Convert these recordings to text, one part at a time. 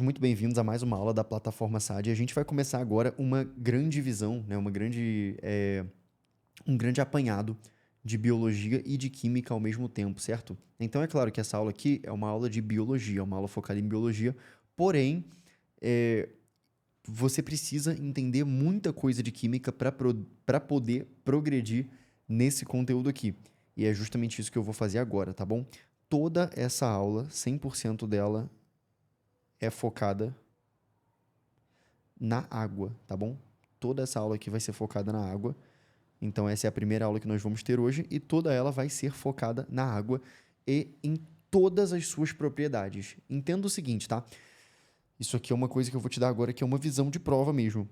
Muito bem-vindos a mais uma aula da plataforma SAD. A gente vai começar agora uma grande visão, né, um grande apanhado de biologia e de química ao mesmo tempo, certo? Então é claro que essa aula aqui é uma aula de biologia, uma aula focada em biologia, porém é, você precisa entender muita coisa de química para poder progredir nesse conteúdo aqui. E é justamente isso que eu vou fazer agora, tá bom? Toda essa aula, 100% dela é focada na água, tá bom? Toda essa aula aqui vai ser focada na água. Então, essa é a primeira aula que nós vamos ter hoje e toda ela vai ser focada na água e em todas as suas propriedades. Entenda o seguinte, tá? Isso aqui é uma coisa que eu vou te dar agora que é uma visão de prova mesmo.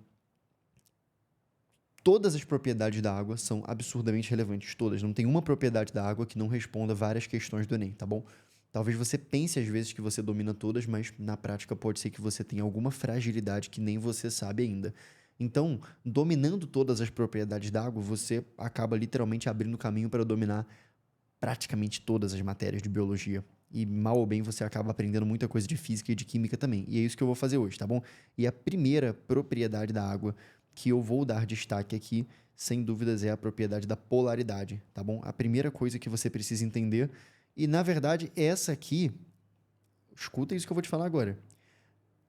Todas as propriedades da água são absurdamente relevantes, todas. Não tem uma propriedade da água que não responda várias questões do Enem, tá bom? Talvez você pense às vezes que você domina todas, mas na prática pode ser que você tenha alguma fragilidade que nem você sabe ainda. Então, dominando todas as propriedades da água, você acaba literalmente abrindo caminho para dominar praticamente todas as matérias de biologia. E mal ou bem você acaba aprendendo muita coisa de física e de química também. E é isso que eu vou fazer hoje, tá bom? E a primeira propriedade da água que eu vou dar destaque aqui, sem dúvidas, é a propriedade da polaridade, tá bom? A primeira coisa que você precisa entender, e na verdade essa aqui, escuta isso que eu vou te falar agora.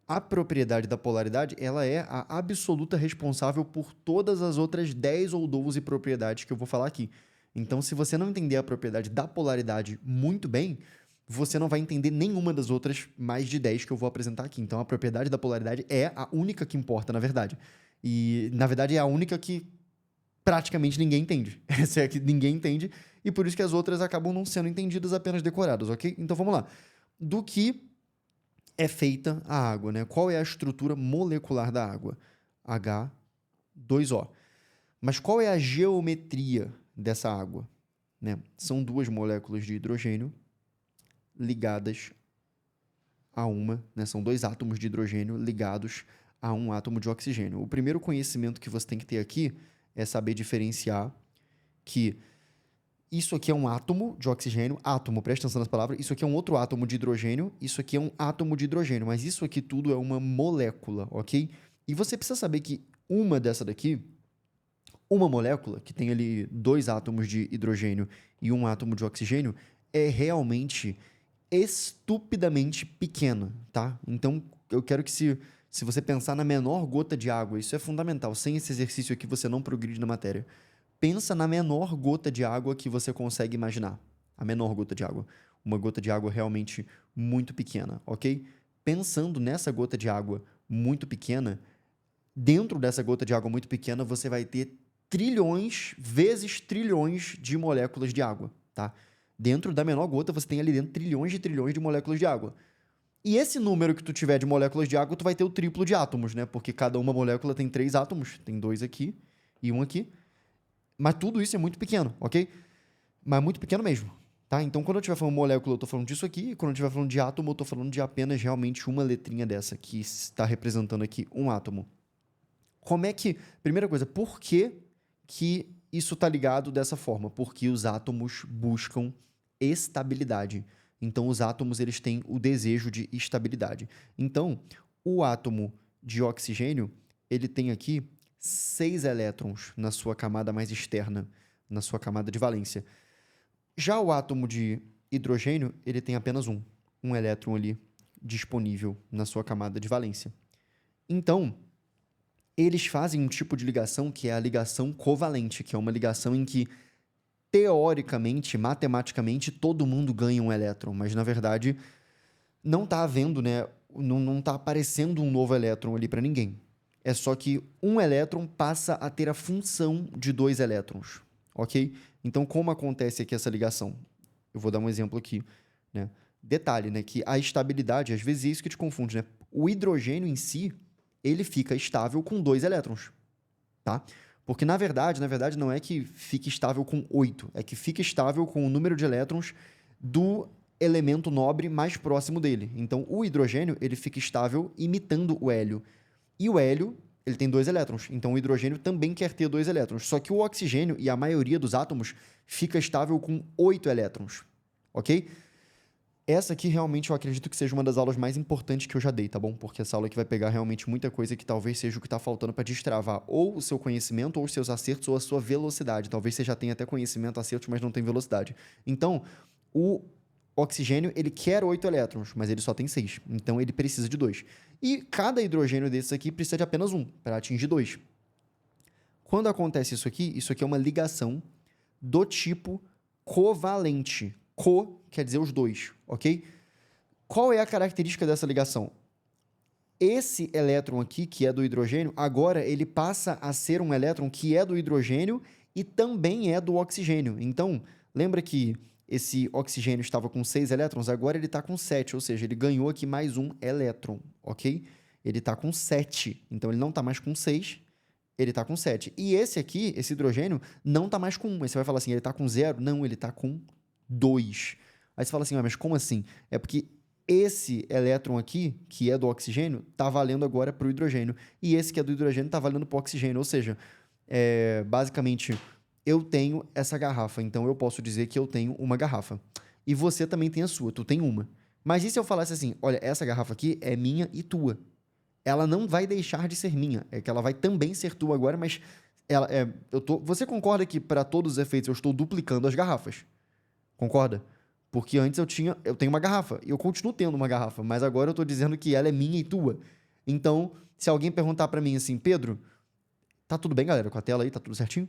A propriedade da polaridade, ela é a absoluta responsável por todas as outras 10 ou 12 propriedades que eu vou falar aqui. Então, se você não entender a propriedade da polaridade muito bem, você não vai entender nenhuma das outras mais de 10 que eu vou apresentar aqui. Então, a propriedade da polaridade é a única que importa, na verdade. E, na verdade, é a única que praticamente ninguém entende. Essa é a que ninguém entende, e por isso que as outras acabam não sendo entendidas, apenas decoradas, ok? Então, vamos lá. Do que é feita a água, né? Qual é a estrutura molecular da água? H2O. Mas qual é a geometria dessa água? Né? São duas moléculas de hidrogênio ligadas a uma, né? São dois átomos de hidrogênio ligados a um átomo de oxigênio. O primeiro conhecimento que você tem que ter aqui é saber diferenciar que isso aqui é um átomo de oxigênio, átomo, presta atenção nas palavras, isso aqui é um outro átomo de hidrogênio, isso aqui é um átomo de hidrogênio, mas isso aqui tudo é uma molécula, ok? E você precisa saber que uma dessa daqui, uma molécula, que tem ali dois átomos de hidrogênio e um átomo de oxigênio, é realmente estupidamente pequena, tá? Então, eu quero que se você pensar na menor gota de água, isso é fundamental, sem esse exercício aqui você não progride na matéria. Pensa na menor gota de água que você consegue imaginar. A menor gota de água. Uma gota de água realmente muito pequena, ok? Pensando nessa gota de água muito pequena, dentro dessa gota de água muito pequena, você vai ter trilhões vezes trilhões de moléculas de água, tá? Dentro da menor gota, você tem ali dentro trilhões de moléculas de água. E esse número que tu tiver de moléculas de água, tu vai ter o triplo de átomos, né? Porque cada uma molécula tem 3 átomos, tem 2 aqui e um aqui. Mas tudo isso é muito pequeno, ok? Mas muito pequeno mesmo, tá? Então, quando eu estiver falando molécula, eu estou falando disso aqui. E quando eu estiver falando de átomo, eu estou falando de apenas realmente uma letrinha dessa, que está representando aqui um átomo. Como é que... Primeira coisa, por que isso está ligado dessa forma? Porque os átomos buscam estabilidade. Então, os átomos, eles têm o desejo de estabilidade. Então, o átomo de oxigênio, ele tem aqui 6 elétrons na sua camada mais externa, na sua camada de valência. Já o átomo de hidrogênio, ele tem apenas um elétron ali disponível na sua camada de valência. Então, eles fazem um tipo de ligação que é a ligação covalente, que é uma ligação em que, teoricamente, matematicamente, todo mundo ganha um elétron, mas, na verdade, não está havendo, né? Não está aparecendo um novo elétron ali para ninguém. É só que um elétron passa a ter a função de 2 elétrons, ok? Então, como acontece aqui essa ligação? Eu vou dar um exemplo aqui, né? Detalhe, né? Que a estabilidade, às vezes é isso que te confunde, né? O hidrogênio em si, ele fica estável com 2 elétrons, tá? Porque, na verdade, não é que fique estável com 8, é que fica estável com o número de elétrons do elemento nobre mais próximo dele. Então, o hidrogênio, ele fica estável imitando o hélio. E o hélio, ele tem 2 elétrons. Então, o hidrogênio também quer ter 2 elétrons. Só que o oxigênio e a maioria dos átomos fica estável com 8 elétrons. Ok? Essa aqui realmente eu acredito que seja uma das aulas mais importantes que eu já dei, tá bom? Porque essa aula aqui vai pegar realmente muita coisa que talvez seja o que tá faltando para destravar ou o seu conhecimento, ou os seus acertos, ou a sua velocidade. Talvez você já tenha até conhecimento, acertos, mas não tem velocidade. Então, o oxigênio, ele quer 8 elétrons, mas ele só tem 6. Então, ele precisa de 2. E cada hidrogênio desses aqui precisa de apenas 1 para atingir 2. Quando acontece isso aqui é uma ligação do tipo covalente. Co quer dizer os dois, ok? Qual é a característica dessa ligação? Esse elétron aqui, que é do hidrogênio, agora ele passa a ser um elétron que é do hidrogênio e também é do oxigênio. Então, lembra que esse oxigênio estava com 6 elétrons? Agora ele está com 7, ou seja, ele ganhou aqui mais um elétron, ok? Ele está com 7, então ele não está mais com 6, ele está com 7. E esse aqui, esse hidrogênio, não está mais com 1. Aí você vai falar assim, ele está com 0? Não, ele está com 2. Aí você fala assim, mas como assim? É porque esse elétron aqui, que é do oxigênio, está valendo agora para o hidrogênio. E esse que é do hidrogênio está valendo para o oxigênio. Ou seja, basicamente, eu tenho essa garrafa. Então, eu posso dizer que eu tenho uma garrafa. E você também tem a sua. Tu tem uma. Mas e se eu falasse assim, olha, essa garrafa aqui é minha e tua? Ela não vai deixar de ser minha. É que ela vai também ser tua agora, mas você concorda que, para todos os efeitos, eu estou duplicando as garrafas? Concorda? Porque antes eu tenho uma garrafa, e eu continuo tendo uma garrafa, mas agora eu estou dizendo que ela é minha e tua. Então, se alguém perguntar para mim assim, Pedro, tá tudo bem, galera, com a tela aí, tá tudo certinho?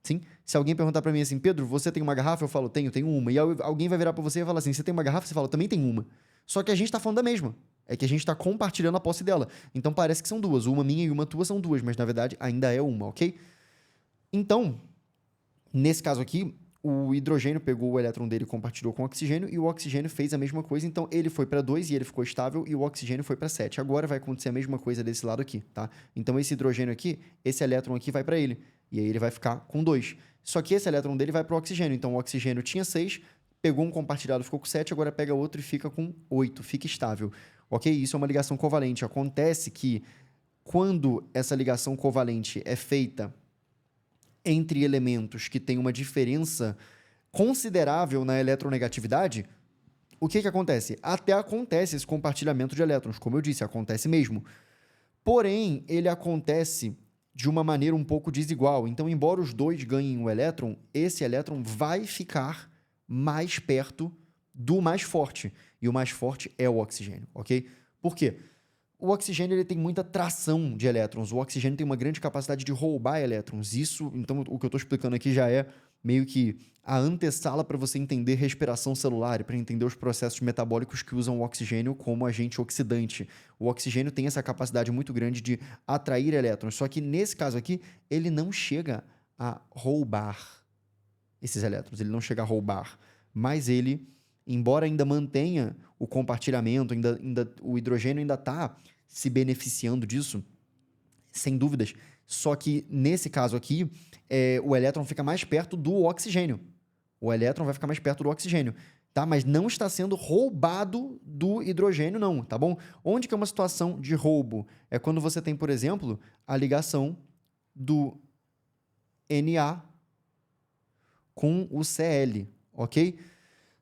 Sim? Se alguém perguntar para mim assim, Pedro, você tem uma garrafa? Eu falo, tenho uma. E alguém vai virar para você e falar assim, você tem uma garrafa? Você fala, também tenho uma. Só que a gente tá falando da mesma. É que a gente tá compartilhando a posse dela. Então parece que são duas. Uma minha e uma tua são duas, mas na verdade ainda é uma, ok? Então, nesse caso aqui, o hidrogênio pegou o elétron dele e compartilhou com o oxigênio, e o oxigênio fez a mesma coisa, então ele foi para 2 e ele ficou estável, e o oxigênio foi para 7. Agora vai acontecer a mesma coisa desse lado aqui, tá? Então esse hidrogênio aqui, esse elétron aqui vai para ele, e aí ele vai ficar com 2. Só que esse elétron dele vai para o oxigênio, então o oxigênio tinha 6, pegou um compartilhado, ficou com 7, agora pega outro e fica com 8, fica estável. Ok? Isso é uma ligação covalente. Acontece que quando essa ligação covalente é feita entre elementos que têm uma diferença considerável na eletronegatividade, o que acontece? Até acontece esse compartilhamento de elétrons, como eu disse, acontece mesmo. Porém, ele acontece de uma maneira um pouco desigual. Então, embora os dois ganhem um elétron, esse elétron vai ficar mais perto do mais forte. E o mais forte é o oxigênio, ok? Por quê? O oxigênio ele tem muita tração de elétrons. O oxigênio tem uma grande capacidade de roubar elétrons. Isso, então, o que eu estou explicando aqui já é meio que a antessala para você entender respiração celular e para entender os processos metabólicos que usam o oxigênio como agente oxidante. O oxigênio tem essa capacidade muito grande de atrair elétrons. Só que nesse caso aqui, ele não chega a roubar esses elétrons. Ele não chega a roubar. Mas ele, embora ainda mantenha o compartilhamento, o hidrogênio ainda está se beneficiando disso, sem dúvidas. Só que, nesse caso aqui, o elétron fica mais perto do oxigênio. O elétron vai ficar mais perto do oxigênio, tá? Mas não está sendo roubado do hidrogênio, não, tá bom? Onde que é uma situação de roubo? É quando você tem, por exemplo, a ligação do Na com o Cl, ok?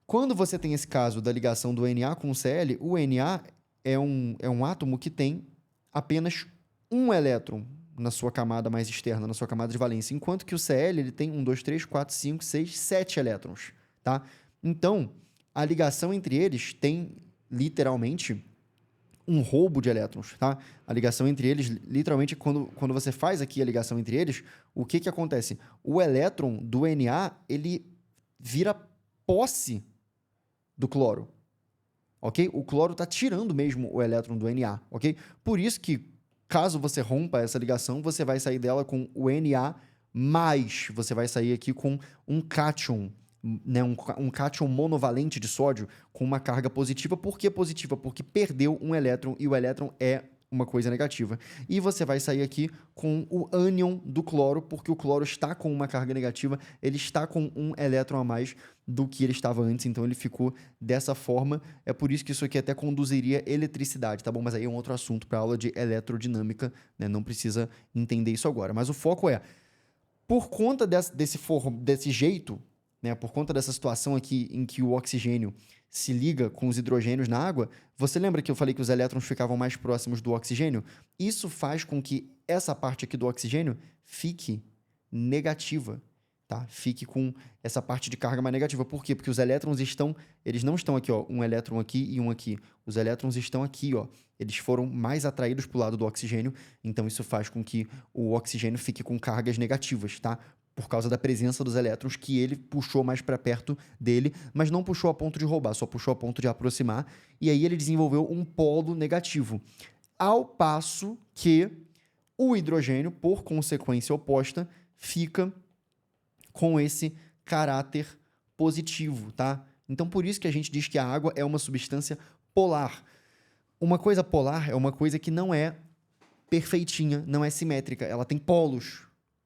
Quando você tem esse caso da ligação do Na com o Cl, o Na é um átomo que tem apenas um elétron na sua camada mais externa, na sua camada de valência, enquanto que o Cl ele tem 1, 2, 3, 4, 5, 6, 7 elétrons, tá? Então, a ligação entre eles tem, literalmente, um roubo de elétrons, tá? A ligação entre eles, literalmente, quando você faz aqui a ligação entre eles, o que acontece? O elétron do Na, ele vira posse do cloro, ok? O cloro está tirando mesmo o elétron do Na, ok? Por isso que, caso você rompa essa ligação, você vai sair dela com o Na+, você vai sair aqui com um cátion, né? Um cátion monovalente de sódio com uma carga positiva. Por que positiva? Porque perdeu um elétron e o elétron é uma coisa negativa. E você vai sair aqui com o ânion do cloro, porque o cloro está com uma carga negativa, ele está com um elétron a mais do que ele estava antes, então ele ficou dessa forma. É por isso que isso aqui até conduziria eletricidade, tá bom? Mas aí é um outro assunto para aula de eletrodinâmica, né? Não precisa entender isso agora. Mas o foco é, por conta desse jeito, né? Por conta dessa situação aqui em que o oxigênio se liga com os hidrogênios na água, você lembra que eu falei que os elétrons ficavam mais próximos do oxigênio? Isso faz com que essa parte aqui do oxigênio fique negativa, tá? Fique com essa parte de carga mais negativa. Por quê? Porque os elétrons eles não estão aqui, ó, um elétron aqui e um aqui. Os elétrons estão aqui, ó. Eles foram mais atraídos para o lado do oxigênio, então isso faz com que o oxigênio fique com cargas negativas, tá? Por causa da presença dos elétrons que ele puxou mais para perto dele, mas não puxou a ponto de roubar, só puxou a ponto de aproximar, e aí ele desenvolveu um polo negativo. Ao passo que o hidrogênio, por consequência oposta, fica com esse caráter positivo, tá? Então, por isso que a gente diz que a água é uma substância polar. Uma coisa polar é uma coisa que não é perfeitinha, não é simétrica, ela tem polos,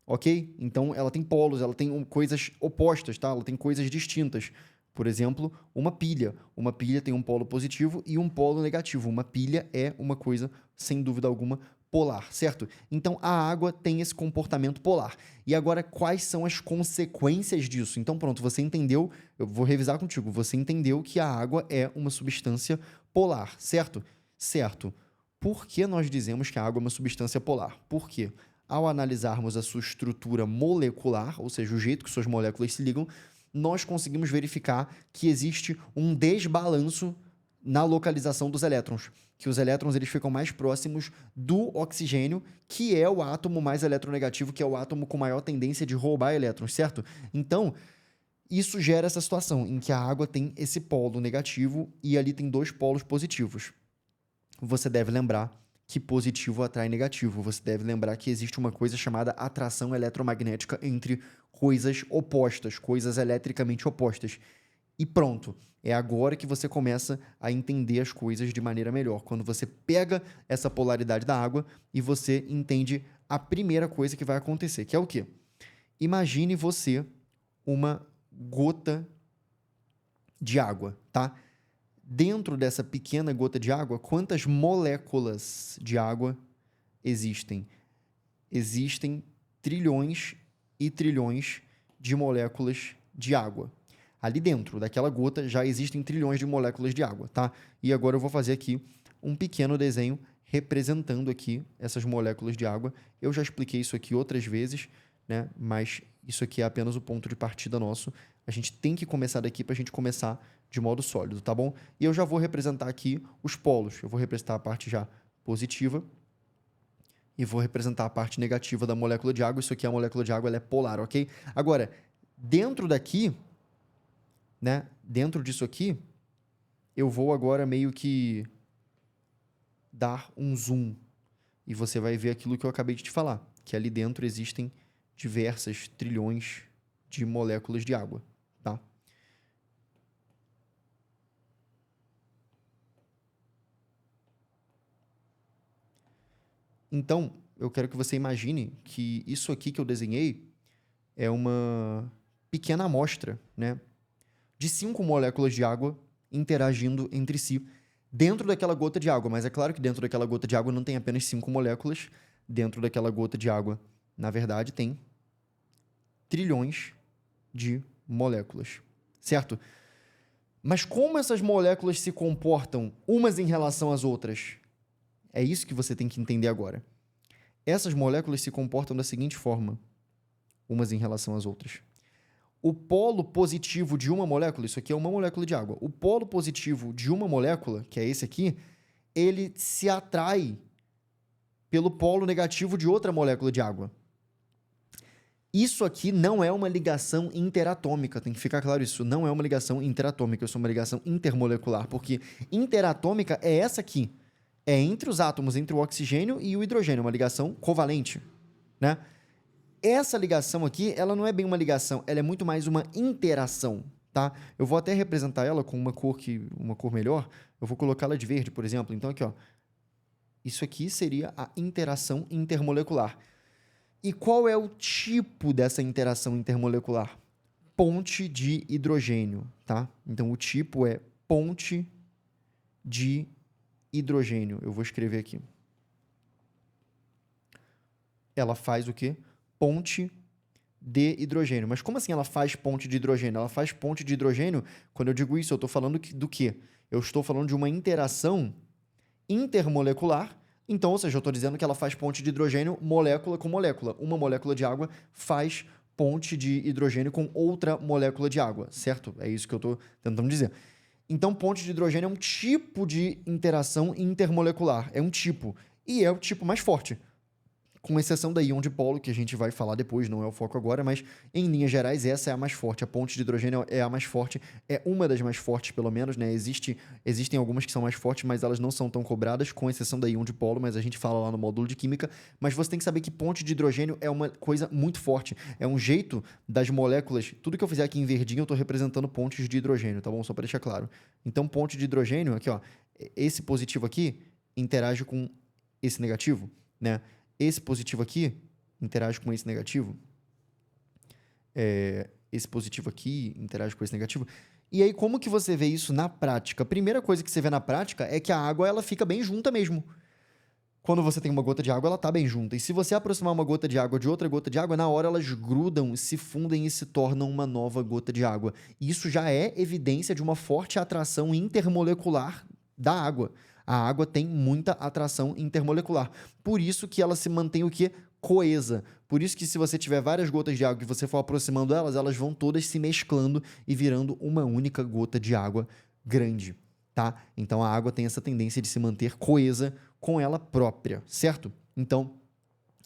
ok? Então, ela tem polos, ela tem coisas opostas, tá? Ela tem coisas distintas. Por exemplo, uma pilha. Uma pilha tem um polo positivo e um polo negativo. Uma pilha é uma coisa, sem dúvida alguma, polar, certo? Então, a água tem esse comportamento polar. E agora, quais são as consequências disso? Então, pronto, você entendeu, eu vou revisar contigo, você entendeu que a água é uma substância polar, certo? Certo. Por que nós dizemos que a água é uma substância polar? Por quê? Ao analisarmos a sua estrutura molecular, ou seja, o jeito que suas moléculas se ligam, nós conseguimos verificar que existe um desbalanço na localização dos elétrons, que os elétrons eles ficam mais próximos do oxigênio, que é o átomo mais eletronegativo, que é o átomo com maior tendência de roubar elétrons, certo? Então, isso gera essa situação em que a água tem esse polo negativo e ali tem dois polos positivos. Você deve lembrar que positivo atrai negativo. Você deve lembrar que existe uma coisa chamada atração eletromagnética entre coisas opostas, coisas eletricamente opostas. E pronto, é agora que você começa a entender as coisas de maneira melhor. Quando você pega essa polaridade da água e você entende a primeira coisa que vai acontecer, que é o quê? Imagine você uma gota de água, tá? Dentro dessa pequena gota de água, quantas moléculas de água existem? Existem trilhões e trilhões de moléculas de água. Ali dentro daquela gota já existem trilhões de moléculas de água, tá? E agora eu vou fazer aqui um pequeno desenho representando aqui essas moléculas de água. Eu já expliquei isso aqui outras vezes, né? Mas isso aqui é apenas o ponto de partida nosso. A gente tem que começar daqui para a gente começar de modo sólido, tá bom? E eu já vou representar aqui os polos. Eu vou representar a parte já positiva e vou representar a parte negativa da molécula de água. Isso aqui é a molécula de água, ela é polar, ok? Agora, dentro daqui, né? Dentro disso aqui, eu vou agora meio que dar um zoom e você vai ver aquilo que eu acabei de te falar, que ali dentro existem diversas trilhões de moléculas de água, tá? Então, eu quero que você imagine que isso aqui que eu desenhei é uma pequena amostra, né, de 5 moléculas de água interagindo entre si dentro daquela gota de água. Mas é claro que dentro daquela gota de água não tem apenas 5 moléculas. Dentro daquela gota de água, na verdade, tem trilhões de moléculas, certo? Mas como essas moléculas se comportam umas em relação às outras? É isso que você tem que entender agora. Essas moléculas se comportam da seguinte forma, umas em relação às outras. O polo positivo de uma molécula, isso aqui é uma molécula de água, o polo positivo de uma molécula, que é esse aqui, ele se atrai pelo polo negativo de outra molécula de água. Isso aqui não é uma ligação interatômica, tem que ficar claro isso, não é uma ligação interatômica, isso é uma ligação intermolecular, porque interatômica é essa aqui, é entre os átomos, entre o oxigênio e o hidrogênio, uma ligação covalente, né? Essa ligação aqui, ela não é bem uma ligação, ela é muito mais uma interação, tá? Eu vou até representar ela com uma cor melhor, eu vou colocá-la de verde, por exemplo. Então aqui, ó, isso aqui seria a interação intermolecular. E qual é o tipo dessa interação intermolecular? Ponte de hidrogênio, tá? Então o tipo é ponte de hidrogênio. Eu vou escrever aqui. Ela faz o quê? Ponte de hidrogênio. Mas como assim ela faz ponte de hidrogênio? Ela faz ponte de hidrogênio, quando eu digo isso, eu estou falando do quê? Eu estou falando de uma interação intermolecular. Então, ou seja, eu estou dizendo que ela faz ponte de hidrogênio molécula com molécula. Uma molécula de água faz ponte de hidrogênio com outra molécula de água, certo? É isso que eu estou tentando dizer. Então, ponte de hidrogênio é um tipo de interação intermolecular. É um tipo. E é o tipo mais forte. Com exceção da íon dipolo, que a gente vai falar depois, não é o foco agora, mas em linhas gerais essa é a mais forte. A ponte de hidrogênio é a mais forte, é uma das mais fortes pelo menos, né? Existem algumas que são mais fortes, mas elas não são tão cobradas, com exceção da íon dipolo, mas a gente fala lá no módulo de química. Mas você tem que saber que ponte de hidrogênio é uma coisa muito forte. É um jeito das moléculas... Tudo que eu fizer aqui em verdinho eu estou representando pontes de hidrogênio, tá bom? Só para deixar claro. Então, ponte de hidrogênio, aqui ó, esse positivo aqui interage com esse negativo, né? Esse positivo aqui interage com esse negativo. Esse positivo aqui interage com esse negativo. E aí, como que você vê isso na prática? A primeira coisa que você vê na prática é que a água ela fica bem junta mesmo. Quando você tem uma gota de água, ela está bem junta. E se você aproximar uma gota de água de outra gota de água, na hora elas grudam, se fundem e se tornam uma nova gota de água. Isso já é evidência de uma forte atração intermolecular da água. A água tem muita atração intermolecular. Por isso que ela se mantém o quê? Coesa. Por isso que se você tiver várias gotas de água e você for aproximando elas, elas vão todas se mesclando e virando uma única gota de água grande, tá? Então a água tem essa tendência de se manter coesa com ela própria, certo? Então,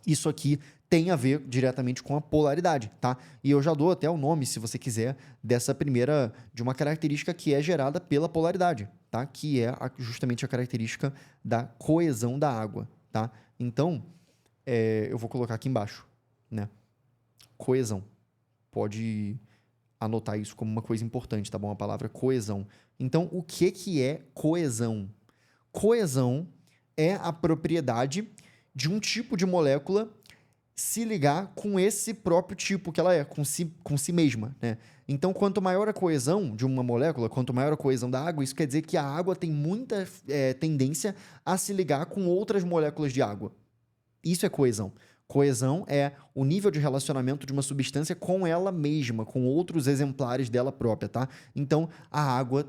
isso aqui tem a ver diretamente com a polaridade, tá? E eu já dou até o nome, se você quiser, de uma característica que é gerada pela polaridade, tá? Que é justamente a característica da coesão da água, tá? Então, eu vou colocar aqui embaixo, né? Coesão. Pode anotar isso como uma coisa importante, tá bom? A palavra coesão. Então, o que é coesão? Coesão é a propriedade de um tipo de molécula se ligar com esse próprio tipo que ela é, com si mesma, né? Então, quanto maior a coesão de uma molécula, quanto maior a coesão da água, isso quer dizer que a água tem muita tendência a se ligar com outras moléculas de água. Isso é coesão. Coesão é o nível de relacionamento de uma substância com ela mesma, com outros exemplares dela própria, tá? Então, a água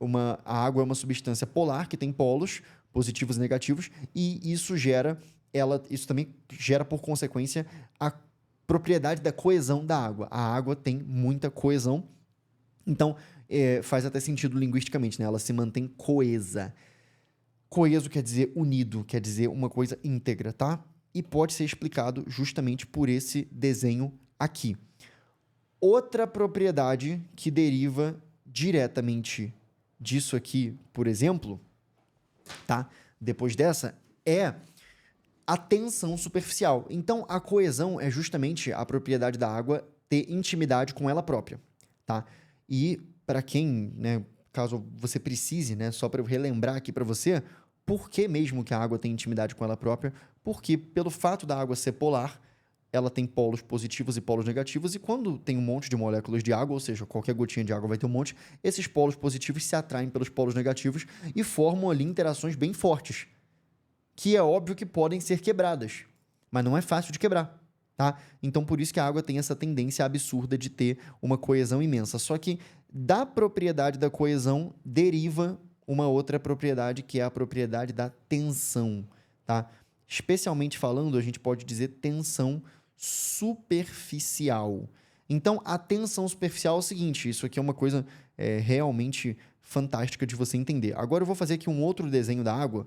é uma substância polar que tem polos positivos e negativos, e isso também gera, por consequência, a propriedade da coesão da água. A água tem muita coesão, então faz até sentido linguisticamente, né? Ela se mantém coesa. Coeso quer dizer unido, quer dizer uma coisa íntegra, tá? E pode ser explicado justamente por esse desenho aqui. Outra propriedade que deriva diretamente disso aqui, por exemplo, tá? Depois dessa, é a tensão superficial. Então, a coesão é justamente a propriedade da água ter intimidade com ela própria, tá? E para quem, né, caso você precise, né, só para eu relembrar aqui para você, por que mesmo que a água tem intimidade com ela própria? Porque pelo fato da água ser polar, ela tem polos positivos e polos negativos, e quando tem um monte de moléculas de água, ou seja, qualquer gotinha de água vai ter um monte, esses polos positivos se atraem pelos polos negativos e formam ali interações bem fortes, que é óbvio que podem ser quebradas, mas não é fácil de quebrar, tá? Então, por isso que a água tem essa tendência absurda de ter uma coesão imensa. Só que da propriedade da coesão deriva uma outra propriedade, que é a propriedade da tensão, tá? Especialmente falando, a gente pode dizer tensão superficial. Então, a tensão superficial é o seguinte, isso aqui é uma coisa realmente fantástica de você entender. Agora eu vou fazer aqui um outro desenho da água,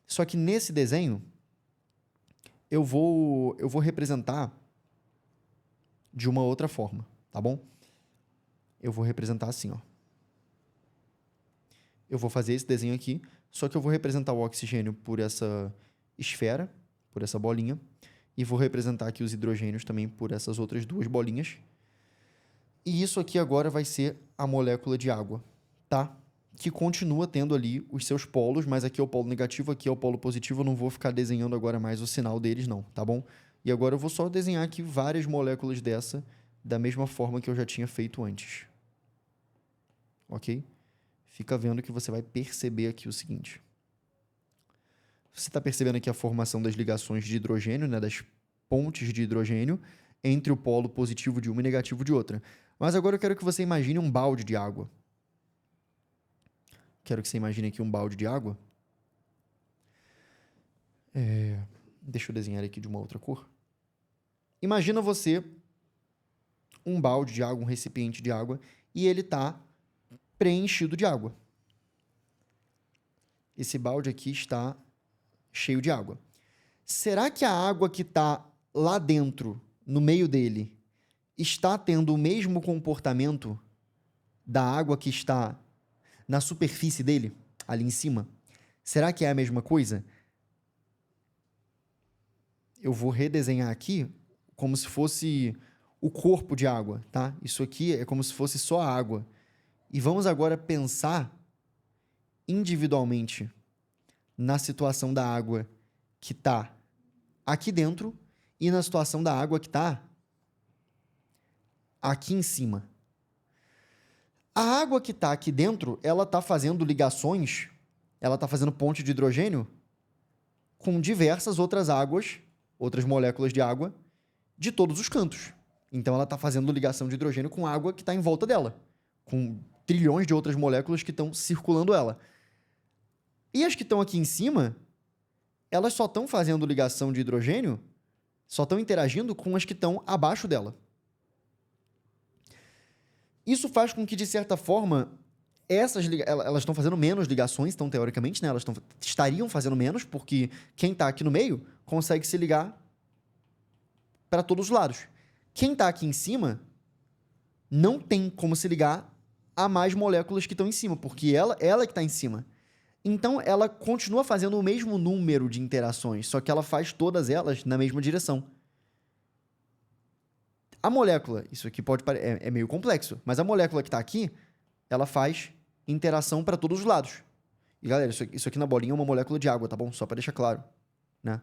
só que nesse desenho eu vou representar de uma outra forma, tá bom? Eu vou representar assim, ó. Eu vou fazer esse desenho aqui, só que eu vou representar o oxigênio por essa esfera, por essa bolinha, e vou representar aqui os hidrogênios também por essas outras duas bolinhas. E isso aqui agora vai ser a molécula de água, tá? Que continua tendo ali os seus polos, mas aqui é o polo negativo, aqui é o polo positivo, eu não vou ficar desenhando agora mais o sinal deles não, tá bom? E agora eu vou só desenhar aqui várias moléculas dessa, da mesma forma que eu já tinha feito antes. Ok? Fica vendo que você vai perceber aqui o seguinte. Você está percebendo aqui a formação das ligações de hidrogênio, né, das pontes de hidrogênio, entre o polo positivo de uma e negativo de outra. Mas agora eu quero que você imagine um balde de água. Quero que você imagine aqui um balde de água. Deixa eu desenhar aqui de uma outra cor. Imagina você um balde de água, um recipiente de água, e ele está preenchido de água. Esse balde aqui está cheio de água. Será que a água que está lá dentro, no meio dele, está tendo o mesmo comportamento da água que está na superfície dele, ali em cima? Será que é a mesma coisa? Eu vou redesenhar aqui como se fosse o corpo de água, tá? Isso aqui é como se fosse só a água. E vamos agora pensar individualmente na situação da água que está aqui dentro e na situação da água que está aqui em cima. A água que está aqui dentro, ela está fazendo ligações, ela está fazendo ponte de hidrogênio com diversas outras águas, outras moléculas de água, de todos os cantos. Então, ela está fazendo ligação de hidrogênio com água que está em volta dela, com trilhões de outras moléculas que estão circulando ela. E as que estão aqui em cima, elas só estão fazendo ligação de hidrogênio, só estão interagindo com as que estão abaixo dela. Isso faz com que, de certa forma, elas estão fazendo menos ligações, então, teoricamente, né? Elas estariam fazendo menos, porque quem está aqui no meio consegue se ligar para todos os lados. Quem está aqui em cima não tem como se ligar a mais moléculas que estão em cima, porque ela que está em cima. Então, ela continua fazendo o mesmo número de interações, só que ela faz todas elas na mesma direção. A molécula, isso aqui é meio complexo, mas a molécula que está aqui, ela faz interação para todos os lados. E, galera, isso aqui na bolinha é uma molécula de água, tá bom? Só para deixar claro, né?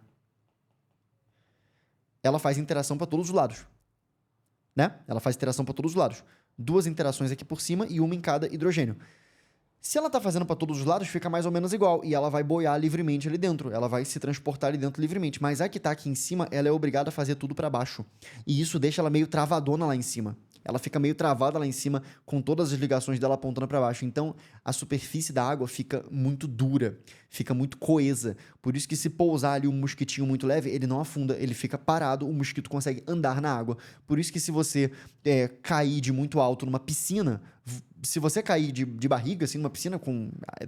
Ela faz interação para todos os lados, né? Ela faz interação para todos os lados. 2 interações aqui por cima e uma em cada hidrogênio. Se ela está fazendo para todos os lados, fica mais ou menos igual. E ela vai boiar livremente ali dentro. Ela vai se transportar ali dentro livremente. Mas a que está aqui em cima, ela é obrigada a fazer tudo para baixo. E isso deixa ela meio travadona lá em cima. Ela fica meio travada lá em cima, com todas as ligações dela apontando para baixo. Então, a superfície da água fica muito dura, fica muito coesa. Por isso que se pousar ali um mosquitinho muito leve, ele não afunda, ele fica parado, o mosquito consegue andar na água. Por isso que se você cair de muito alto numa piscina, se você cair de barriga, assim, numa piscina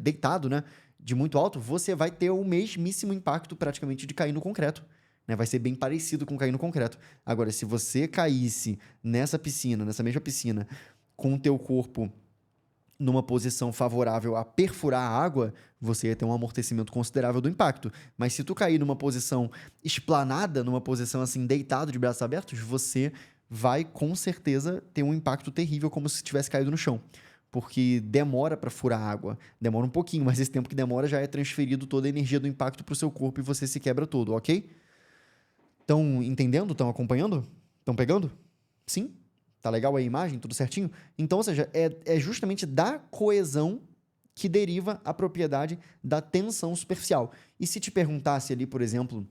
deitado, né, de muito alto, você vai ter o mesmíssimo impacto praticamente de cair no concreto. Né? Vai ser bem parecido com cair no concreto. Agora, se você caísse nessa mesma piscina, com o teu corpo numa posição favorável a perfurar a água, você ia ter um amortecimento considerável do impacto. Mas se tu cair numa posição esplanada, numa posição assim, deitado de braços abertos, você vai com certeza ter um impacto terrível, como se tivesse caído no chão. Porque demora para furar a água. Demora um pouquinho, mas esse tempo que demora já é transferido toda a energia do impacto para o seu corpo e você se quebra todo, ok? Estão entendendo? Estão acompanhando? Estão pegando? Sim? Tá legal aí a imagem? Tudo certinho? Então, ou seja, é justamente da coesão que deriva a propriedade da tensão superficial. E se te perguntasse ali, por exemplo,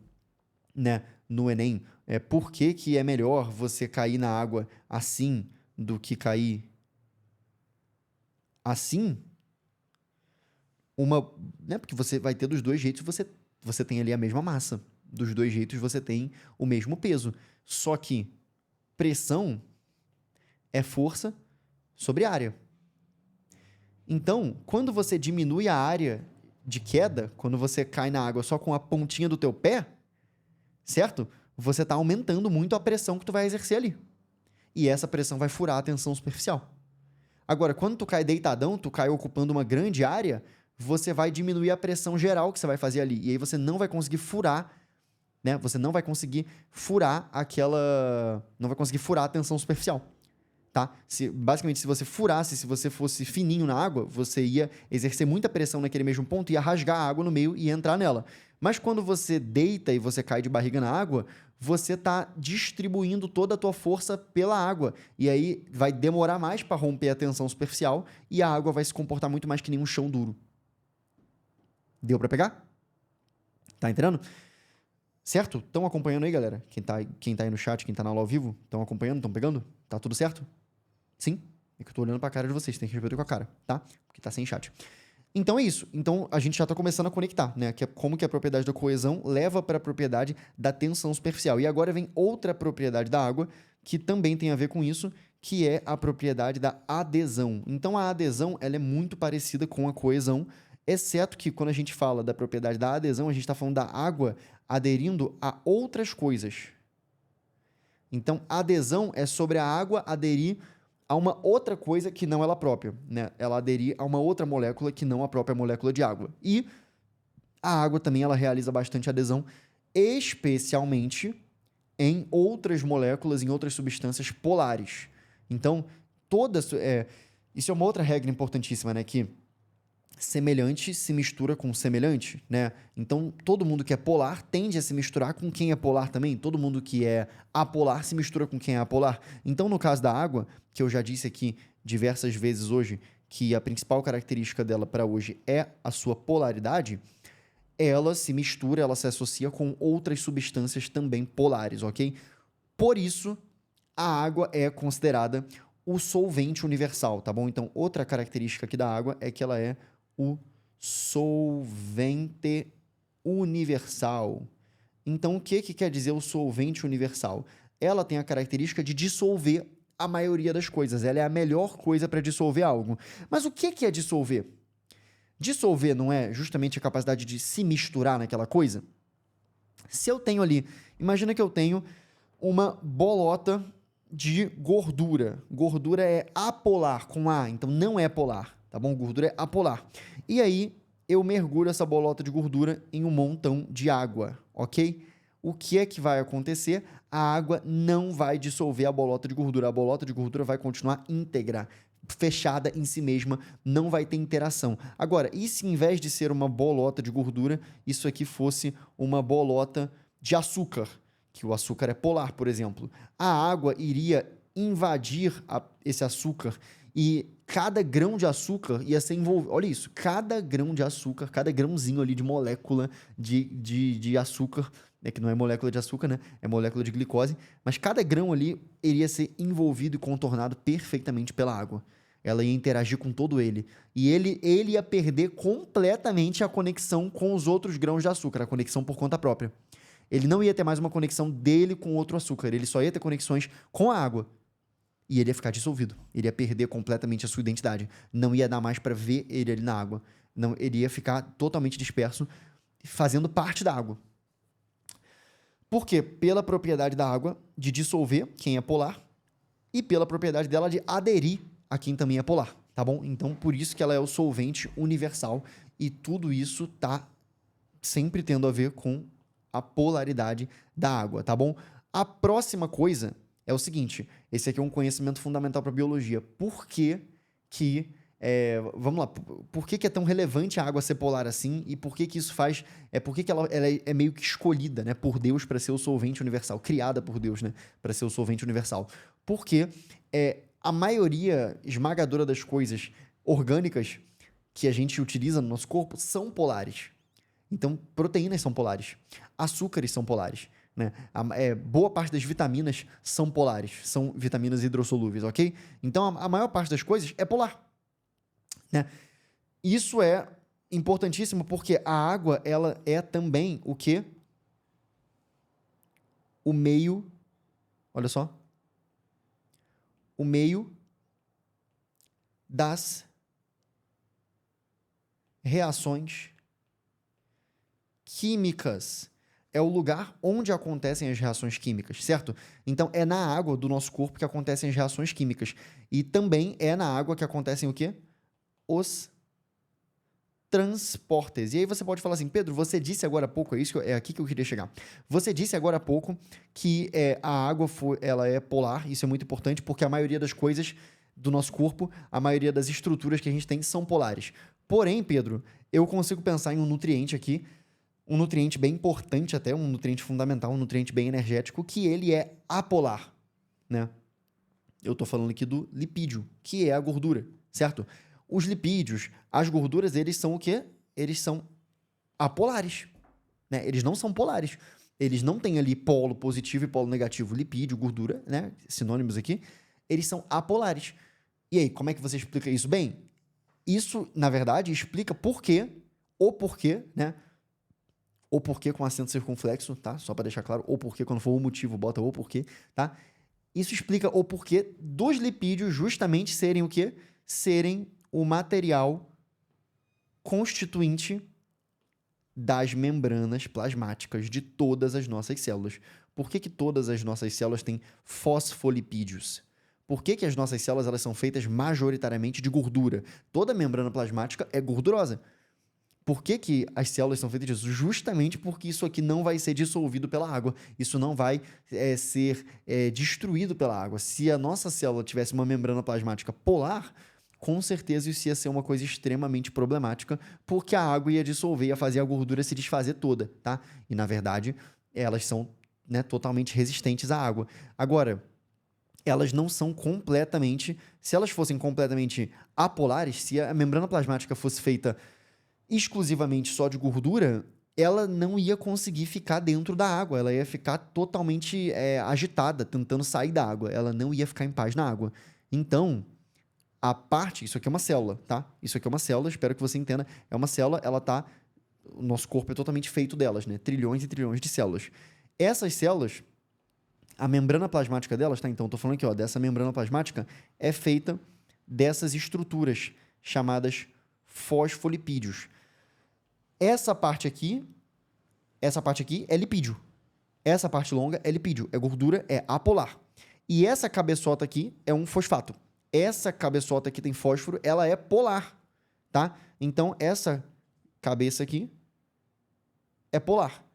né, no Enem, por que é melhor você cair na água assim do que cair assim? Né, porque você vai ter dos dois jeitos, você tem ali a mesma massa. Dos dois jeitos você tem o mesmo peso. Só que pressão é força sobre área. Então, quando você diminui a área de queda, quando você cai na água só com a pontinha do teu pé, certo? Você está aumentando muito a pressão que tu vai exercer ali. E essa pressão vai furar a tensão superficial. Agora, quando tu cai deitadão, tu cai ocupando uma grande área, você vai diminuir a pressão geral que você vai fazer ali. E aí você não vai conseguir furar, né? Você não vai conseguir furar não vai conseguir furar a tensão superficial, tá? Basicamente, se você furasse, se você fosse fininho na água, você ia exercer muita pressão naquele mesmo ponto, ia rasgar a água no meio e entrar nela. Mas quando você deita e você cai de barriga na água, você está distribuindo toda a tua força pela água. E aí vai demorar mais para romper a tensão superficial e a água vai se comportar muito mais que nem um chão duro. Deu para pegar? Tá entendendo? Certo? Estão acompanhando aí, galera? Quem tá aí no chat, quem tá na aula ao vivo, estão acompanhando, estão pegando? Tá tudo certo? Sim? É que eu tô olhando pra cara de vocês, tem que responder com a cara, tá? Porque tá sem chat. Então é isso. Então a gente já está começando a conectar, né? Que é como que a propriedade da coesão leva para a propriedade da tensão superficial. E agora vem outra propriedade da água que também tem a ver com isso, que é a propriedade da adesão. Então a adesão ela é muito parecida com a coesão, exceto que quando a gente fala da propriedade da adesão, a gente está falando da água aderindo a outras coisas. Então adesão é sobre a água aderir a uma outra coisa que não ela própria, né? Ela aderir a uma outra molécula que não a própria molécula de água. E a água também ela realiza bastante adesão, especialmente em outras moléculas, em outras substâncias polares. Então, isso é uma outra regra importantíssima, né? Que semelhante se mistura com semelhante, né? Então, todo mundo que é polar tende a se misturar com quem é polar também. Todo mundo que é apolar se mistura com quem é apolar. Então, no caso da água, que eu já disse aqui diversas vezes hoje, que a principal característica dela para hoje é a sua polaridade, ela se mistura, ela se associa com outras substâncias também polares, ok? Por isso, a água é considerada o solvente universal, tá bom? Então, outra característica aqui da água é que ela é o solvente universal. Então, o que quer dizer o solvente universal? Ela tem a característica de dissolver a maioria das coisas. Ela é a melhor coisa para dissolver algo. Mas o que é dissolver? Dissolver não é justamente a capacidade de se misturar naquela coisa? Se eu tenho ali, imagina que eu tenho uma bolota de gordura. Gordura é apolar, com A, então não é polar, tá bom? Gordura é apolar. E aí, eu mergulho essa bolota de gordura em um montão de água, ok? O que é que vai acontecer? A água não vai dissolver a bolota de gordura. A bolota de gordura vai continuar íntegra, fechada em si mesma, não vai ter interação. Agora, e se em vez de ser uma bolota de gordura, isso aqui fosse uma bolota de açúcar? Que o açúcar é polar, por exemplo. A água iria invadir esse açúcar e cada grão de açúcar ia ser envolvido. Olha isso, cada grão de açúcar, cada grãozinho ali de molécula de açúcar, né, que não é molécula de açúcar, né? É molécula de glicose, mas cada grão ali iria ser envolvido e contornado perfeitamente pela água. Ela ia interagir com todo ele. E ele ia perder completamente a conexão com os outros grãos de açúcar, a conexão por conta própria. Ele não ia ter mais uma conexão dele com outro açúcar, ele só ia ter conexões com a água. E ele ia ficar dissolvido. Ele ia perder completamente a sua identidade. Não ia dar mais para ver ele ali na água. Não, ele ia ficar totalmente disperso, fazendo parte da água. Por quê? Pela propriedade da água de dissolver quem é polar e pela propriedade dela de aderir a quem também é polar, tá bom? Então, por isso que ela é o solvente universal e tudo isso tá sempre tendo a ver com a polaridade da água, tá bom? A próxima coisa é o seguinte, esse aqui é um conhecimento fundamental para biologia. Por que vamos lá, por que é tão relevante a água ser polar assim e por que isso faz, por que ela é meio que escolhida, né, por Deus para ser o solvente universal, criada por Deus, né, para ser o solvente universal? Porque a maioria esmagadora das coisas orgânicas que a gente utiliza no nosso corpo são polares. Então, proteínas são polares, açúcares são polares, né? Boa parte das vitaminas são polares, são vitaminas hidrossolúveis, ok? Então, a maior parte das coisas é polar, né? Isso é importantíssimo porque a água, ela é também o quê? O meio, olha só, o meio das reações químicas. É o lugar onde acontecem as reações químicas, certo? Então, é na água do nosso corpo que acontecem as reações químicas. E também é na água que acontecem o quê? Os transportes. E aí você pode falar assim, Pedro, você disse agora há pouco, é aqui que eu queria chegar. Você disse agora há pouco que a água ela é polar, isso é muito importante, porque a maioria das coisas do nosso corpo, a maioria das estruturas que a gente tem são polares. Porém, Pedro, eu consigo pensar em um nutriente aqui, um nutriente bem importante até, um nutriente fundamental, um nutriente bem energético, que ele é apolar, né? Eu tô falando aqui do lipídio, que é a gordura, certo? Os lipídios, as gorduras, eles são o quê? Eles são apolares, né? Eles não são polares. eles não têm ali polo positivo e polo negativo, lipídio, gordura, né? Sinônimos aqui. Eles são apolares. E aí, como é que você explica isso? Bem, isso, na verdade, explica o porquê, né? O porquê com acento circunflexo, tá? Só para deixar claro, o porquê, quando for o motivo, bota o porquê, tá? Isso explica o porquê dos lipídios justamente serem o quê? Serem o material constituinte das membranas plasmáticas de todas as nossas células. Por que todas as nossas células têm fosfolipídios? Por que as nossas células elas são feitas majoritariamente de gordura? Toda membrana plasmática é gordurosa. Por que as células são feitas disso? Justamente porque isso aqui não vai ser dissolvido pela água. Isso não vai ser destruído pela água. Se a nossa célula tivesse uma membrana plasmática polar, com certeza isso ia ser uma coisa extremamente problemática, porque a água ia dissolver, ia fazer a gordura se desfazer toda, tá? E, na verdade, elas são, né, totalmente resistentes à água. Agora, elas não são completamente... Se elas fossem completamente apolares, se a membrana plasmática fosse feita exclusivamente só de gordura, ela não ia conseguir ficar dentro da água, ela ia ficar totalmente agitada, tentando sair da água, ela não ia ficar em paz na água. Então, isso aqui é uma célula, tá? Isso aqui é uma célula, espero que você entenda, é uma célula, o nosso corpo é totalmente feito delas, né? Trilhões e trilhões de células. Essas células, a membrana plasmática delas, tá? Então, estou falando aqui, ó, dessa membrana plasmática, é feita dessas estruturas chamadas fosfolipídios. Essa parte aqui é lipídio. Essa parte longa é lipídio, é gordura, é apolar. E essa cabeçota aqui é um fosfato. Essa cabeçota aqui tem fósforo, ela é polar, tá? Então, essa cabeça aqui é polar.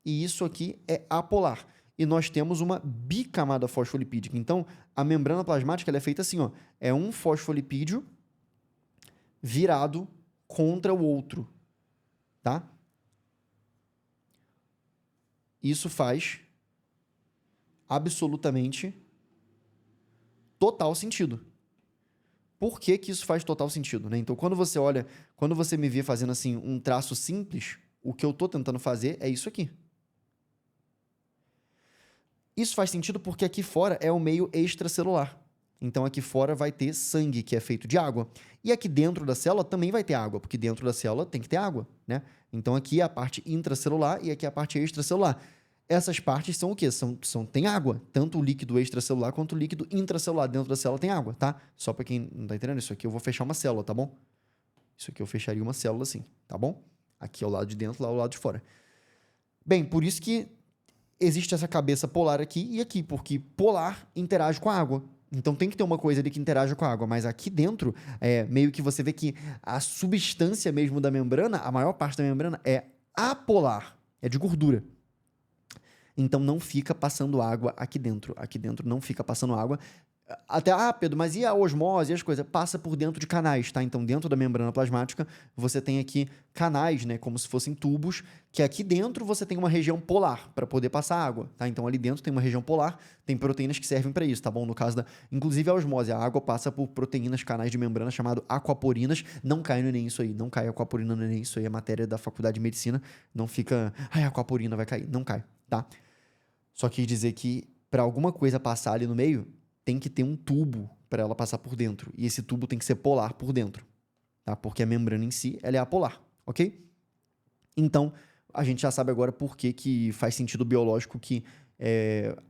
E isso aqui é apolar. E nós temos uma bicamada fosfolipídica. Então, a membrana plasmática ela é feita assim, ó. É um fosfolipídio virado contra o outro, tá? Isso faz absolutamente total sentido. Por que isso faz total sentido, né? Então, quando você me vê fazendo assim um traço simples, o que eu estou tentando fazer é isso aqui. Isso faz sentido porque aqui fora é o meio extracelular. Então, aqui fora vai ter sangue, que é feito de água. E aqui dentro da célula também vai ter água, porque dentro da célula tem que ter água, né? Então, aqui é a parte intracelular e aqui é a parte extracelular. Essas partes são o quê? Tem água. Tanto o líquido extracelular quanto o líquido intracelular. Dentro da célula tem água, tá? Só para quem não tá entendendo, isso aqui eu vou fechar uma célula, tá bom? Isso aqui eu fecharia uma célula assim, tá bom? Aqui é o lado de dentro, lá é o lado de fora. Bem, por isso que existe essa cabeça polar aqui e aqui, porque polar interage com a água. Então tem que ter uma coisa ali que interaja com a água, mas aqui dentro, meio que você vê que a substância mesmo da membrana, a maior parte da membrana é apolar, é de gordura. Então não fica passando água aqui dentro. Aqui dentro não fica passando água. Até, Pedro, mas e a osmose e as coisas? Passa por dentro de canais, tá? Então, dentro da membrana plasmática, você tem aqui canais, né? Como se fossem tubos, que aqui dentro você tem uma região polar para poder passar água, tá? Então, ali dentro tem uma região polar, tem proteínas que servem para isso, tá bom? No caso inclusive, a osmose, a água passa por proteínas, canais de membrana chamado aquaporinas. Não cai no Enem isso aí, não cai aquaporina no Enem, isso aí é matéria da faculdade de medicina. Não fica, aquaporina vai cair. Não cai, tá? Só quis dizer que para alguma coisa passar ali no meio, tem que ter um tubo para ela passar por dentro. E esse tubo tem que ser polar por dentro, tá? Porque a membrana em si, ela é apolar, ok? Então, a gente já sabe agora por que faz sentido biológico que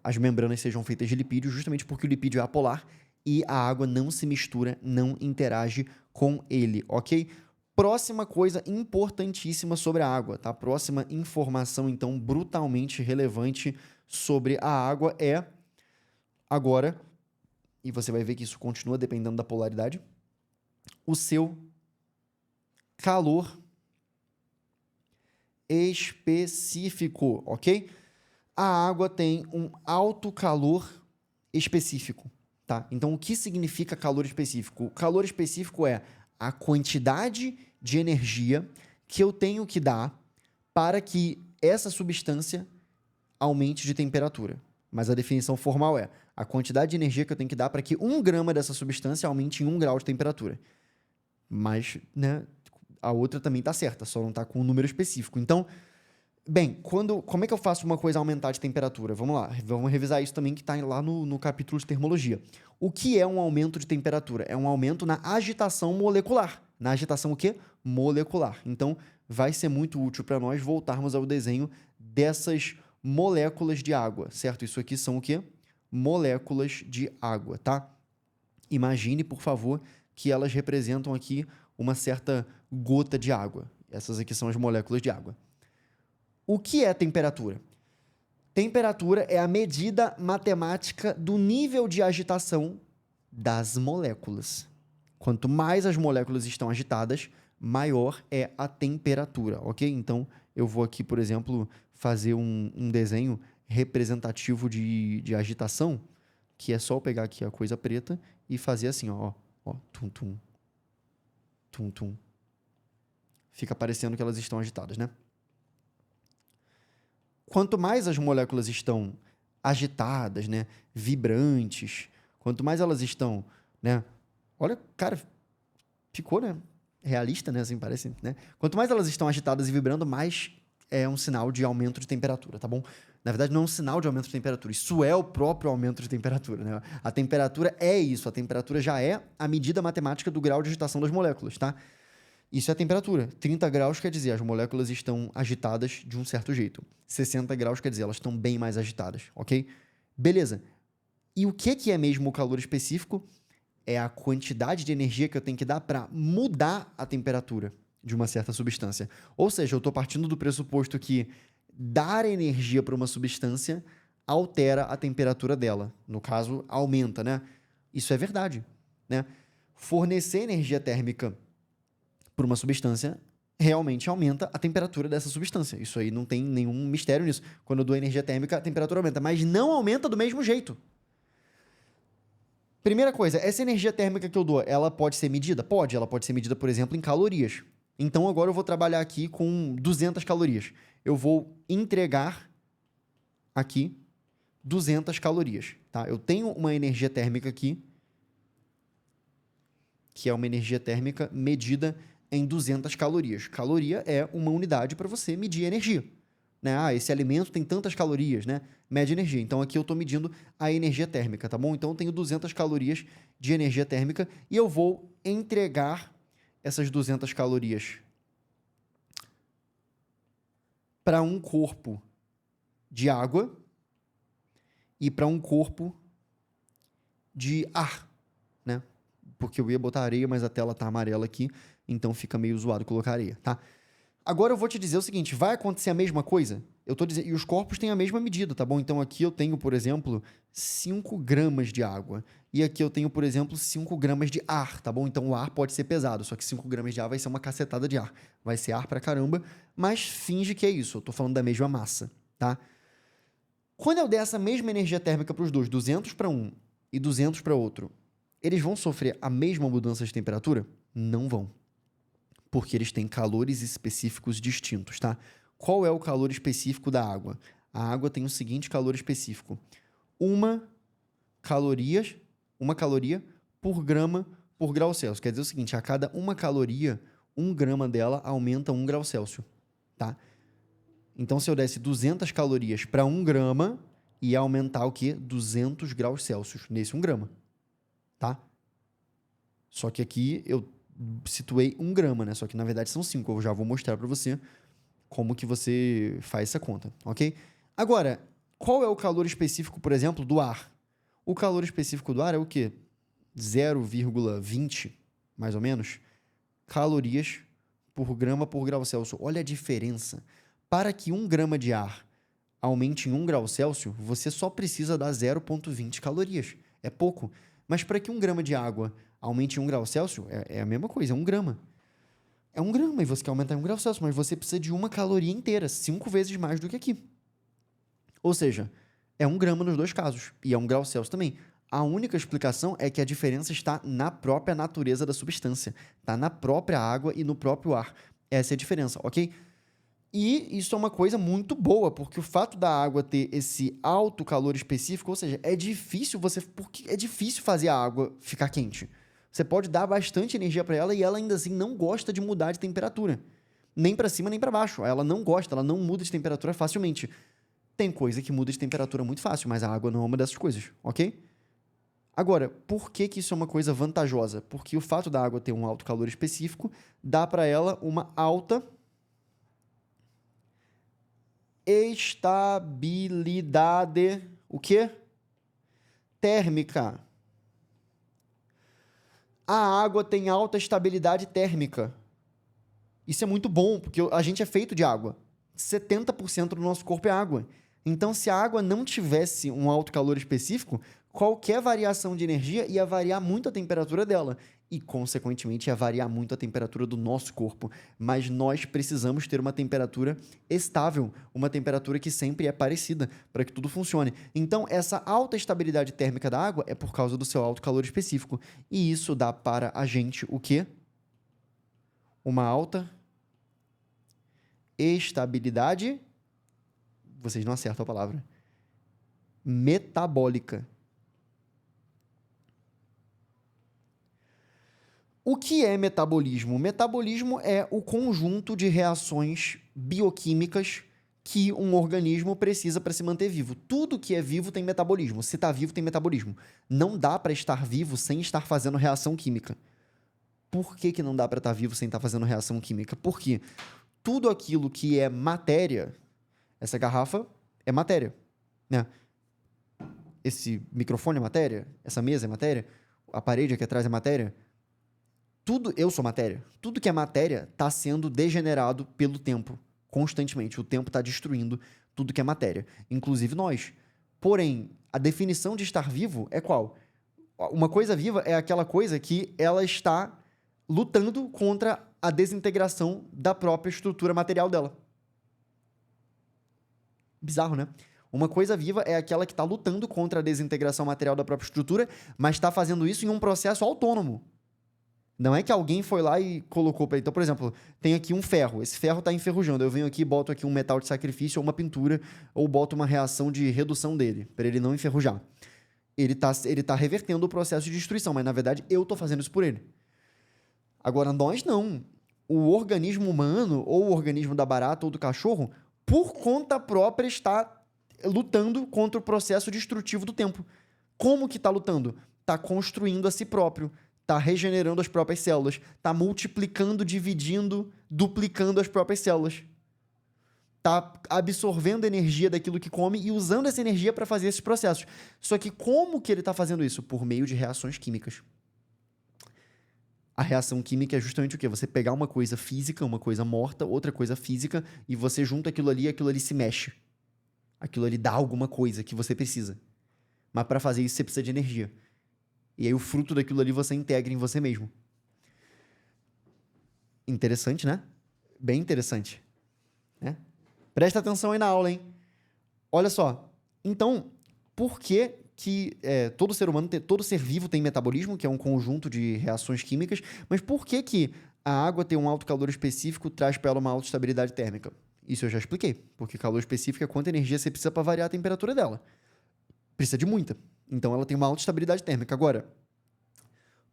as membranas sejam feitas de lipídio, justamente porque o lipídio é apolar e a água não se mistura, não interage com ele, ok? Próxima coisa importantíssima sobre a água, tá? Próxima informação, então, brutalmente relevante sobre a água é agora... E você vai ver que isso continua dependendo da polaridade, o seu calor específico, ok? A água tem um alto calor específico, tá? Então, o que significa calor específico? O calor específico é a quantidade de energia que eu tenho que dar para que essa substância aumente de temperatura. Mas a definição formal é a quantidade de energia que eu tenho que dar para que 1 grama dessa substância aumente em 1 grau de temperatura. Mas, né, a outra também está certa, só não está com um número específico. Então, Bem, como é que eu faço uma coisa aumentar de temperatura? Vamos lá, vamos revisar isso também que está lá no capítulo de termologia. O que é um aumento de temperatura? É um aumento na agitação molecular. Na agitação o quê? Molecular. Então, vai ser muito útil para nós voltarmos ao desenho dessas moléculas de água, certo? Isso aqui são o quê? Moléculas de água, tá? Imagine, por favor, que elas representam aqui uma certa gota de água. Essas aqui são as moléculas de água. O que é temperatura? Temperatura é a medida matemática do nível de agitação das moléculas. Quanto mais as moléculas estão agitadas, maior é a temperatura, ok? Então, eu vou aqui, por exemplo, fazer um desenho representativo de agitação, que é só eu pegar aqui a coisa preta e fazer assim, ó, tum, tum, tum, tum. Fica parecendo que elas estão agitadas, né? Quanto mais as moléculas estão agitadas, né, vibrantes, quanto mais elas estão, né, olha, cara, ficou, né, realista, né, assim parece, né? Quanto mais elas estão agitadas e vibrando, mais é um sinal de aumento de temperatura, tá bom? Na verdade, não é um sinal de aumento de temperatura, isso é o próprio aumento de temperatura, né? A temperatura é isso, a temperatura já é a medida matemática do grau de agitação das moléculas, tá? Isso é a temperatura. 30 graus quer dizer as moléculas estão agitadas de um certo jeito. 60 graus quer dizer elas estão bem mais agitadas, ok? Beleza. E o que é mesmo o calor específico? É a quantidade de energia que eu tenho que dar para mudar a temperatura de uma certa substância. Ou seja, eu estou partindo do pressuposto que dar energia para uma substância altera a temperatura dela. No caso, aumenta, né? Isso é verdade, né? Fornecer energia térmica por uma substância realmente aumenta a temperatura dessa substância. Isso aí não tem nenhum mistério nisso. Quando eu dou energia térmica, a temperatura aumenta, mas não aumenta do mesmo jeito. Primeira coisa, essa energia térmica que eu dou, ela pode ser medida? Pode. Ela pode ser medida, por exemplo, em calorias. Então, agora eu vou trabalhar aqui com 200 calorias. Eu vou entregar aqui 200 calorias, tá? Eu tenho uma energia térmica aqui, que é uma energia térmica medida em 200 calorias. Caloria é uma unidade para você medir energia, né? Ah, esse alimento tem tantas calorias, né? Mede energia. Então, aqui eu estou medindo a energia térmica, tá bom? Então, eu tenho 200 calorias de energia térmica e eu vou entregar essas 200 calorias para um corpo de água e para um corpo de ar, né? Porque eu ia botar areia, mas a tela tá amarela aqui, então fica meio zoado colocar areia, tá? Agora eu vou te dizer o seguinte, vai acontecer a mesma coisa? Eu tô dizendo, e os corpos têm a mesma medida, tá bom? Então aqui eu tenho, por exemplo, 5 gramas de água. E aqui eu tenho, por exemplo, 5 gramas de ar, tá bom? Então o ar pode ser pesado, só que 5 gramas de ar vai ser uma cacetada de ar. Vai ser ar pra caramba, mas finge que é isso, eu tô falando da mesma massa, tá? Quando eu der essa mesma energia térmica para os dois, 200 para um e 200 para outro, eles vão sofrer a mesma mudança de temperatura? Não vão. Porque eles têm calores específicos distintos, tá? Qual é o calor específico da água? A água tem o seguinte calor específico. Uma caloria por grama por grau Celsius. Quer dizer o seguinte, a cada uma caloria, 1 grama dela aumenta 1 grau Celsius, tá? Então, se eu desse 200 calorias para 1 grama, ia aumentar o quê? 200 graus Celsius nesse 1 grama, tá? Só que aqui eu situei 1 grama, né? Só que na verdade são 5. Eu já vou mostrar para você como que você faz essa conta, ok? Agora, qual é o calor específico, por exemplo, do ar? O calor específico do ar é o quê? 0,20, mais ou menos, calorias por grama por grau Celsius. Olha a diferença. Para que 1 grama de ar aumente em 1 grau Celsius, você só precisa dar 0,20 calorias. É pouco. Mas para que 1 grama de água aumente em 1 grau Celsius, é a mesma coisa, é 1 grama. É 1 grama e você quer aumentar em 1 grau Celsius, mas você precisa de 1 caloria inteira, 5 vezes mais do que aqui. Ou seja, é 1 grama nos dois casos, e é 1 grau Celsius também. A única explicação é que a diferença está na própria natureza da substância, está na própria água e no próprio ar. Essa é a diferença, ok? E isso é uma coisa muito boa, porque o fato da água ter esse alto calor específico, ou seja, porque é difícil fazer a água ficar quente. Você pode dar bastante energia para ela e ela ainda assim não gosta de mudar de temperatura. Nem para cima, nem para baixo. Ela não gosta, ela não muda de temperatura facilmente. Tem coisa que muda de temperatura muito fácil, mas a água não é uma dessas coisas, ok? Agora, por que que isso é uma coisa vantajosa? Porque o fato da água ter um alto calor específico dá para ela uma alta estabilidade, o quê? Térmica. A água tem alta estabilidade térmica. Isso é muito bom, porque a gente é feito de água. 70% do nosso corpo é água. Então, se a água não tivesse um alto calor específico, qualquer variação de energia ia variar muito a temperatura dela. E, consequentemente, ia variar muito a temperatura do nosso corpo. Mas nós precisamos ter uma temperatura estável, uma temperatura que sempre é parecida, para que tudo funcione. Então, essa alta estabilidade térmica da água é por causa do seu alto calor específico. E isso dá para a gente o quê? Uma alta estabilidade, vocês não acertam a palavra, metabólica. O que é metabolismo? Metabolismo é o conjunto de reações bioquímicas que um organismo precisa para se manter vivo. Tudo que é vivo tem metabolismo. Se está vivo, tem metabolismo. Não dá para estar vivo sem estar fazendo reação química. Por que não dá para estar vivo sem estar fazendo reação química? Porque tudo aquilo que é matéria, essa garrafa é matéria, né? Esse microfone é matéria, essa mesa é matéria, a parede aqui atrás é matéria. Tudo, eu sou matéria. Tudo que é matéria está sendo degenerado pelo tempo, constantemente. O tempo está destruindo tudo que é matéria, inclusive nós. Porém, a definição de estar vivo é qual? Uma coisa viva é aquela coisa que ela está lutando contra a desintegração da própria estrutura material dela. Bizarro, né? Uma coisa viva é aquela que está lutando contra a desintegração material da própria estrutura, mas está fazendo isso em um processo autônomo. Não é que alguém foi lá e colocou para ele. Então, por exemplo, tem aqui um ferro. Esse ferro está enferrujando. Eu venho aqui e boto aqui um metal de sacrifício ou uma pintura, ou boto uma reação de redução dele, para ele não enferrujar. Ele tá revertendo o processo de destruição, mas na verdade eu estou fazendo isso por ele. Agora, nós não. O organismo humano, ou o organismo da barata ou do cachorro, por conta própria, está lutando contra o processo destrutivo do tempo. Como que está lutando? Está construindo a si próprio, está regenerando as próprias células, está multiplicando, dividindo, duplicando as próprias células. Está absorvendo energia daquilo que come e usando essa energia para fazer esses processos. Só que como que ele está fazendo isso? Por meio de reações químicas. A reação química é justamente o quê? Você pegar uma coisa física, uma coisa morta, outra coisa física, e você junta aquilo ali e aquilo ali se mexe. Aquilo ali dá alguma coisa que você precisa. Mas para fazer isso você precisa de energia. E aí o fruto daquilo ali você integra em você mesmo. Interessante, né? Bem interessante. Né? Presta atenção aí na aula, hein? Olha só. Então, por que todo ser humano, todo ser vivo tem metabolismo, que é um conjunto de reações químicas, mas por que a água tem um alto calor específico traz para ela uma alta estabilidade térmica? Isso eu já expliquei. Porque calor específico é quanta energia você precisa para variar a temperatura dela. Precisa de muita. Então ela tem uma alta estabilidade térmica. Agora,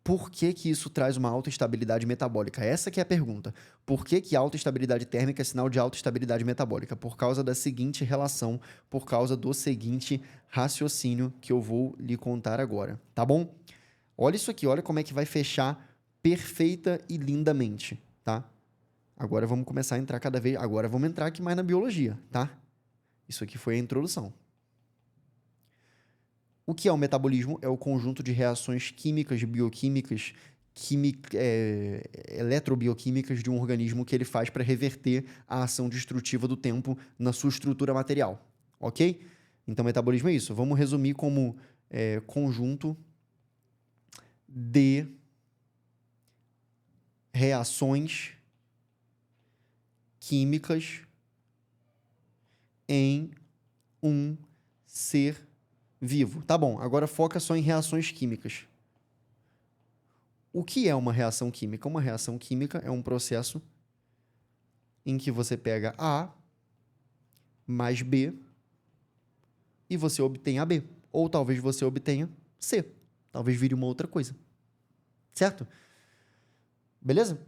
por que isso traz uma alta estabilidade metabólica? Essa que é a pergunta. Por que alta estabilidade térmica é sinal de alta estabilidade metabólica? Por causa da seguinte relação, por causa do seguinte raciocínio que eu vou lhe contar agora, tá bom? Olha isso aqui, olha como é que vai fechar perfeita e lindamente, tá? Agora vamos começar a entrar cada vez... Agora vamos entrar aqui mais na biologia, tá? Isso aqui foi a introdução. O que é o metabolismo? É o conjunto de reações químicas, bioquímicas, eletrobioquímicas de um organismo que ele faz para reverter a ação destrutiva do tempo na sua estrutura material, ok? Então, metabolismo é isso. Vamos resumir como conjunto de reações químicas em um ser vivo. Tá bom, agora foca só em reações químicas. O que é uma reação química? Uma reação química é um processo em que você pega A mais B e você obtém AB. Ou talvez você obtenha C. Talvez vire uma outra coisa. Certo? Beleza?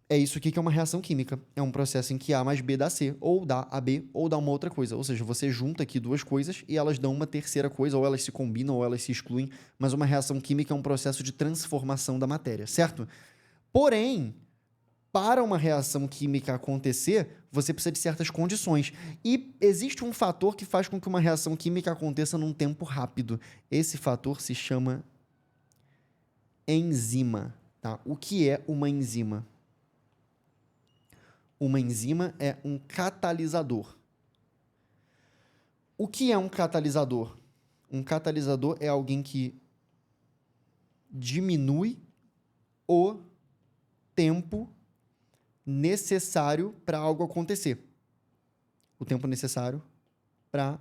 É isso aqui que é uma reação química. É um processo em que A mais B dá C, ou dá AB, ou dá uma outra coisa. Ou seja, você junta aqui duas coisas e elas dão uma terceira coisa, ou elas se combinam, ou elas se excluem. Mas uma reação química é um processo de transformação da matéria, certo? Porém, para uma reação química acontecer, você precisa de certas condições. E existe um fator que faz com que uma reação química aconteça num tempo rápido. Esse fator se chama enzima. Tá? O que é uma enzima? Uma enzima é um catalisador. O que é um catalisador? Um catalisador é alguém que diminui o tempo necessário para algo acontecer. O tempo necessário para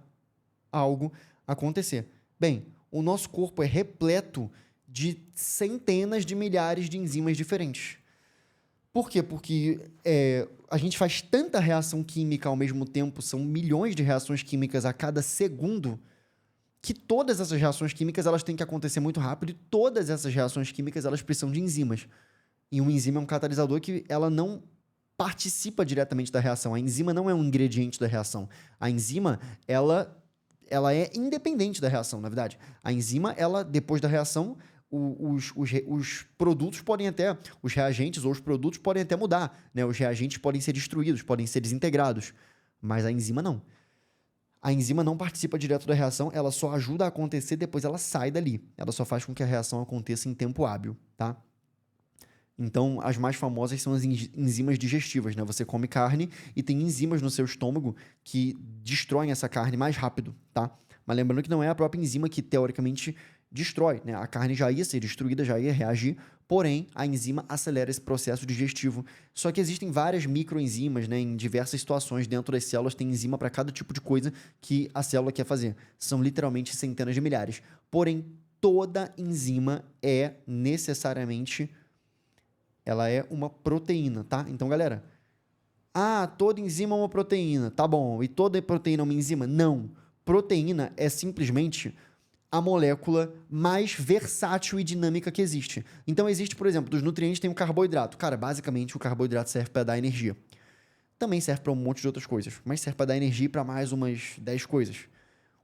algo acontecer. Bem, o nosso corpo é repleto de centenas de milhares de enzimas diferentes. Por quê? Porque a gente faz tanta reação química ao mesmo tempo, são milhões de reações químicas a cada segundo, que todas essas reações químicas elas têm que acontecer muito rápido e todas essas reações químicas elas precisam de enzimas. E uma enzima é um catalisador que ela não participa diretamente da reação. A enzima não é um ingrediente da reação. A enzima, ela é independente da reação, na verdade. A enzima, ela, depois da reação, os produtos podem até, os reagentes ou os produtos podem até mudar, né? Os reagentes podem ser destruídos, podem ser desintegrados, mas a enzima não. A enzima não participa direto da reação, ela só ajuda a acontecer, depois ela sai dali. Ela só faz com que a reação aconteça em tempo hábil, tá? Então, as mais famosas são as enzimas digestivas, né? Você come carne e tem enzimas no seu estômago que destroem essa carne mais rápido, tá? Mas lembrando que não é a própria enzima que, teoricamente, destrói, né? A carne já ia ser destruída, já ia reagir, porém, a enzima acelera esse processo digestivo. Só que existem várias microenzimas, né? Em diversas situações dentro das células tem enzima para cada tipo de coisa que a célula quer fazer. São literalmente centenas de milhares. Porém, toda enzima é necessariamente... ela é uma proteína, tá? Então, galera, toda enzima é uma proteína, tá bom. E toda proteína é uma enzima? Não. Proteína é simplesmente a molécula mais versátil e dinâmica que existe. Então, existe, por exemplo, dos nutrientes tem o carboidrato. Cara, basicamente, o carboidrato serve para dar energia. Também serve para um monte de outras coisas, mas serve para dar energia para mais umas 10 coisas.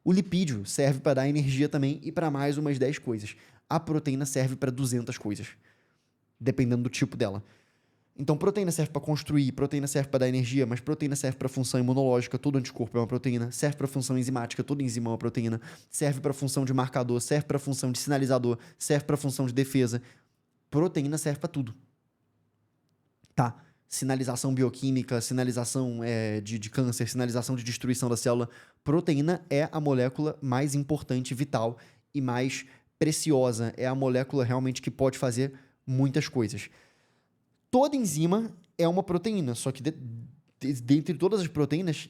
O lipídio serve para dar energia também e para mais umas 10 coisas. A proteína serve para 200 coisas, dependendo do tipo dela. Então, proteína serve para construir, proteína serve para dar energia, mas proteína serve para função imunológica, todo anticorpo é uma proteína, serve para função enzimática, toda enzima é uma proteína, serve para função de marcador, serve para função de sinalizador, serve para função de defesa. Proteína serve para tudo. Tá? Sinalização bioquímica, sinalização de câncer, sinalização de destruição da célula. Proteína é a molécula mais importante, vital e mais preciosa. É a molécula realmente que pode fazer muitas coisas. Toda enzima é uma proteína, só que dentre todas as proteínas,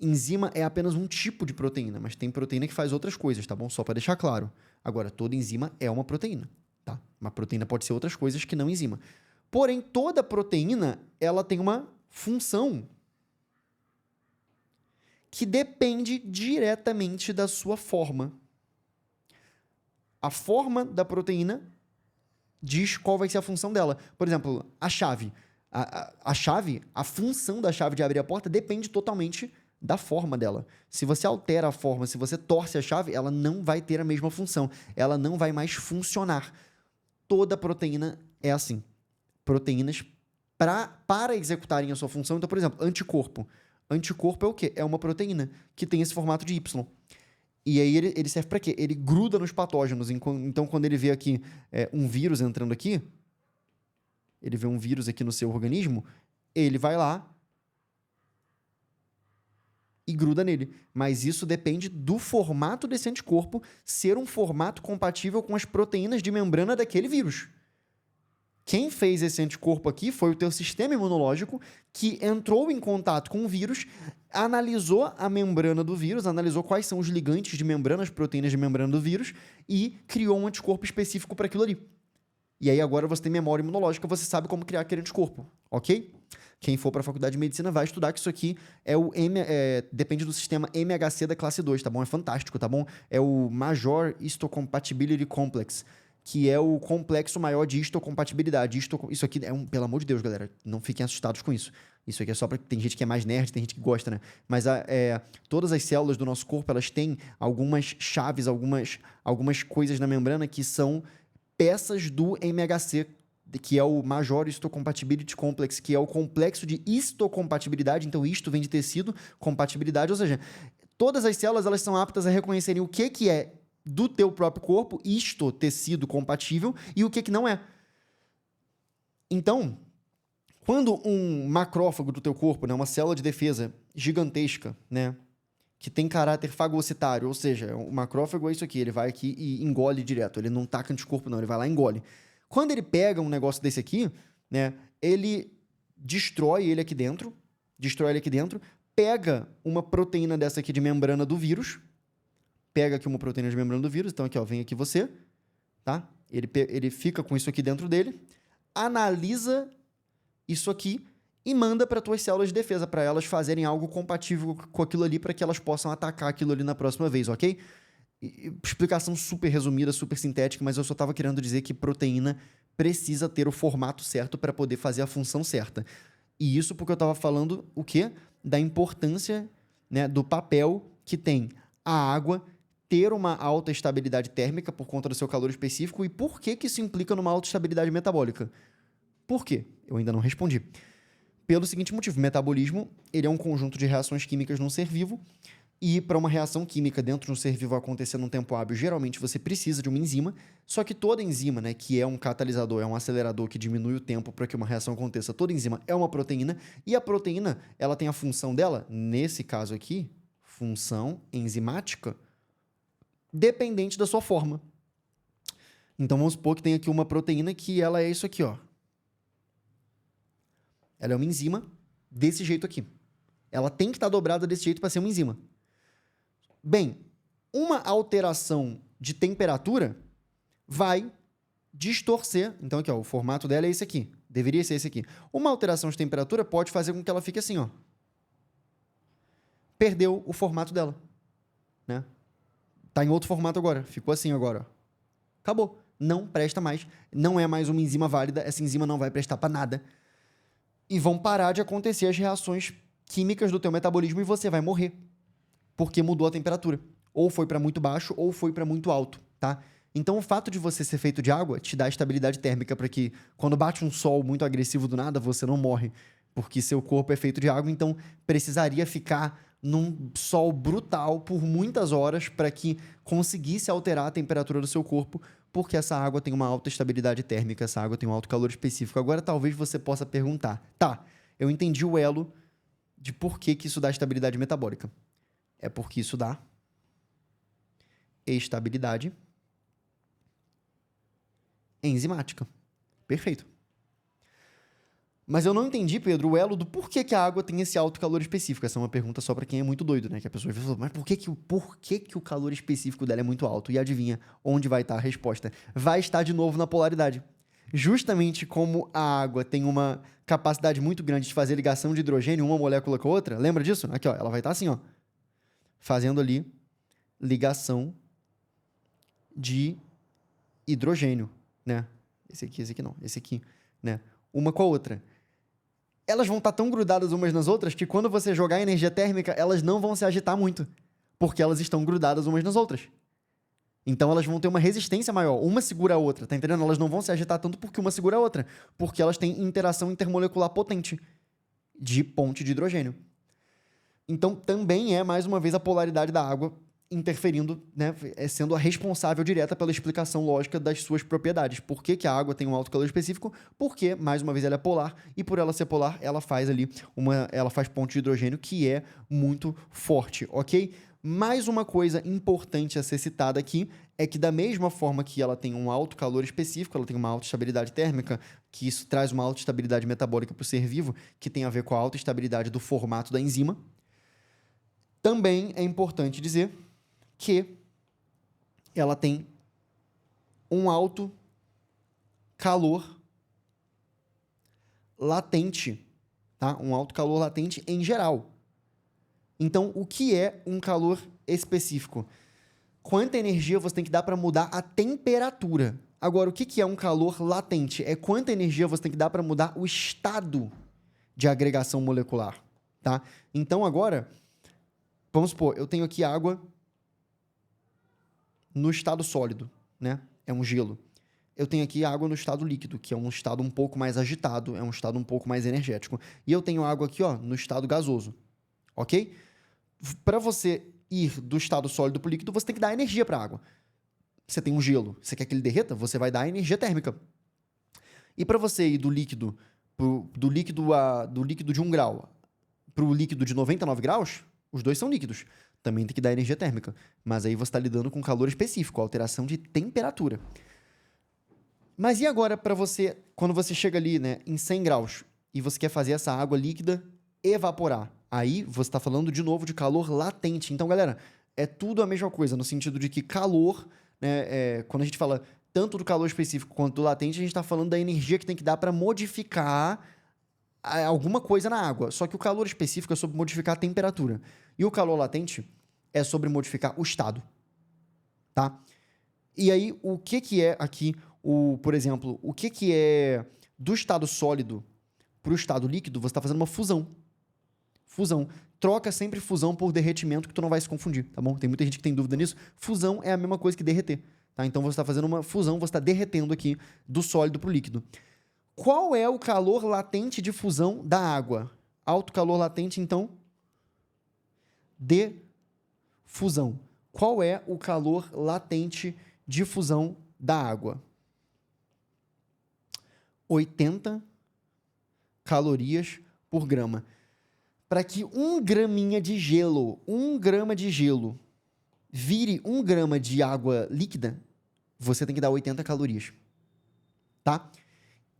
enzima é apenas um tipo de proteína, mas tem proteína que faz outras coisas, tá bom? Só para deixar claro. Agora, toda enzima é uma proteína, tá? Uma proteína pode ser outras coisas que não enzima. Porém, toda proteína, ela tem uma função que depende diretamente da sua forma. A forma da proteína diz qual vai ser a função dela. Por exemplo, a chave. A chave, a função da chave de abrir a porta depende totalmente da forma dela. Se você altera a forma, se você torce a chave, ela não vai ter a mesma função. Ela não vai mais funcionar. Toda proteína é assim. Proteínas para executarem a sua função. Então, por exemplo, anticorpo. Anticorpo é o quê? É uma proteína que tem esse formato de Y. E aí ele serve para quê? Ele gruda nos patógenos. Então, quando ele vê aqui um vírus entrando aqui, ele vê um vírus aqui no seu organismo, ele vai lá e gruda nele. Mas isso depende do formato desse anticorpo ser um formato compatível com as proteínas de membrana daquele vírus. Quem fez esse anticorpo aqui foi o teu sistema imunológico que entrou em contato com o vírus, analisou a membrana do vírus, analisou quais são os ligantes de membrana, as proteínas de membrana do vírus e criou um anticorpo específico para aquilo ali. E aí agora você tem memória imunológica, você sabe como criar aquele anticorpo, ok? Quem for para a faculdade de medicina vai estudar que isso aqui depende do sistema MHC da classe 2, tá bom? É fantástico, tá bom? É o Major Histocompatibility Complex, que é o complexo maior de histocompatibilidade. Isso aqui pelo amor de Deus, galera, não fiquem assustados com isso. Isso aqui é só para tem gente que é mais nerd, tem gente que gosta, né? Mas todas as células do nosso corpo, elas têm algumas chaves, algumas coisas na membrana que são peças do MHC, que é o Major Histocompatibility Complex, que é o complexo de histocompatibilidade. Então, histo vem de tecido, compatibilidade, ou seja, todas as células elas são aptas a reconhecerem o que é do teu próprio corpo, histo, tecido compatível, e o que não é. Então, quando um macrófago do teu corpo, né, uma célula de defesa gigantesca, né, que tem caráter fagocitário, ou seja, o macrófago é isso aqui, ele vai aqui e engole direto, ele não taca anticorpo não, ele vai lá e engole. Quando ele pega um negócio desse aqui, né, ele destrói ele aqui dentro, pega uma proteína dessa aqui de membrana do vírus, então aqui, ó, vem aqui você, tá? Ele fica com isso aqui dentro dele, analisa isso aqui e manda para tuas células de defesa, para elas fazerem algo compatível com aquilo ali, para que elas possam atacar aquilo ali na próxima vez, ok? Explicação super resumida, super sintética, mas eu só estava querendo dizer que proteína precisa ter o formato certo para poder fazer a função certa. E isso porque eu estava falando o quê? Da importância, né, do papel que tem a água ter uma alta estabilidade térmica por conta do seu calor específico e por que isso implica numa alta estabilidade metabólica. Por quê? Eu ainda não respondi. Pelo seguinte motivo, o metabolismo ele é um conjunto de reações químicas num ser vivo e para uma reação química dentro de um ser vivo acontecer num tempo hábil, geralmente você precisa de uma enzima, só que toda enzima, né, que é um catalisador, é um acelerador que diminui o tempo para que uma reação aconteça, toda enzima é uma proteína e a proteína ela tem a função dela, nesse caso aqui, função enzimática, dependente da sua forma. Então vamos supor que tem aqui uma proteína que ela é isso aqui, ó. Ela é uma enzima desse jeito aqui. Ela tem que estar dobrada desse jeito para ser uma enzima. Bem, uma alteração de temperatura vai distorcer. Então, aqui, ó, o formato dela é esse aqui. Deveria ser esse aqui. Uma alteração de temperatura pode fazer com que ela fique assim, ó. Perdeu o formato dela, né? Tá em outro formato agora. Ficou assim agora, ó. Acabou. Não presta mais. Não é mais uma enzima válida. Essa enzima não vai prestar para nada. E vão parar de acontecer as reações químicas do teu metabolismo e você vai morrer. Porque mudou a temperatura. Ou foi para muito baixo ou foi para muito alto, tá? Então, o fato de você ser feito de água te dá estabilidade térmica para que, quando bate um sol muito agressivo do nada, você não morre. Porque seu corpo é feito de água, então precisaria ficar num sol brutal por muitas horas para que conseguisse alterar a temperatura do seu corpo, porque essa água tem uma alta estabilidade térmica, essa água tem um alto calor específico. Agora, talvez você possa perguntar, tá, eu entendi o elo de por que isso dá estabilidade metabólica. É porque isso dá estabilidade enzimática. Perfeito. Mas eu não entendi, Pedro, o elo do porquê que a água tem esse alto calor específico. Essa é uma pergunta só para quem é muito doido, né? Que a pessoa vai falar, mas por que o calor específico dela é muito alto? E adivinha onde vai estar a resposta? Vai estar de novo na polaridade. Justamente como a água tem uma capacidade muito grande de fazer ligação de hidrogênio, uma molécula com a outra, lembra disso? Aqui, ó, ela vai estar assim, ó, fazendo ali ligação de hidrogênio, né? Esse aqui não, esse aqui, né? Uma com a outra. Elas vão estar tão grudadas umas nas outras que quando você jogar energia térmica, elas não vão se agitar muito, porque elas estão grudadas umas nas outras. Então elas vão ter uma resistência maior. Uma segura a outra, tá entendendo? Elas não vão se agitar tanto porque uma segura a outra, porque elas têm interação intermolecular potente de ponte de hidrogênio. Então também é, mais uma vez, a polaridade da água interferindo, né, sendo a responsável direta pela explicação lógica das suas propriedades. Por que a água tem um alto calor específico? Porque, mais uma vez, ela é polar, e por ela ser polar, ela faz ali ela faz ponte de hidrogênio que é muito forte, ok? Mais uma coisa importante a ser citada aqui é que, da mesma forma que ela tem um alto calor específico, ela tem uma alta estabilidade térmica, que isso traz uma alta estabilidade metabólica para o ser vivo, que tem a ver com a alta estabilidade do formato da enzima. Também é importante dizer que ela tem um alto calor latente, tá? Um alto calor latente em geral. Então, o que é um calor específico? Quanta energia você tem que dar para mudar a temperatura? Agora, o que é um calor latente? É quanta energia você tem que dar para mudar o estado de agregação molecular, tá? Então, agora, vamos supor, eu tenho aqui água no estado sólido, né? É um gelo. Eu tenho aqui água no estado líquido, que é um estado um pouco mais agitado, é um estado um pouco mais energético. E eu tenho água aqui, ó, no estado gasoso, ok? Para você ir do estado sólido para o líquido, você tem que dar energia para a água. Você tem um gelo, você quer que ele derreta? Você vai dar energia térmica. E para você ir do líquido do líquido de 1 grau para o líquido de 99 graus, os dois são líquidos. Também tem que dar energia térmica. Mas aí você está lidando com calor específico, alteração de temperatura. Mas e agora para você, quando você chega ali, né, em 100 graus e você quer fazer essa água líquida evaporar? Aí você está falando de novo de calor latente. Então, galera, é tudo a mesma coisa, no sentido de que calor, né, quando a gente fala tanto do calor específico quanto do latente, a gente está falando da energia que tem que dar para modificar alguma coisa na água. Só que o calor específico é sobre modificar a temperatura. E o calor latente é sobre modificar o estado. Tá? E aí, o que é aqui, por exemplo, o que é do estado sólido para o estado líquido? Você está fazendo uma fusão. Fusão. Troca sempre fusão por derretimento, que tu não vai se confundir, tá bom? Tem muita gente que tem dúvida nisso. Fusão é a mesma coisa que derreter, tá? Então, você está fazendo uma fusão, você está derretendo aqui do sólido para o líquido. Qual é o calor latente de fusão da água? Alto calor latente, então, de fusão. Qual é o calor latente de fusão da água? 80 calorias por grama. Para que 1 graminha de gelo, 1 grama de gelo, vire 1 grama de água líquida, você tem que dar 80 calorias. Tá?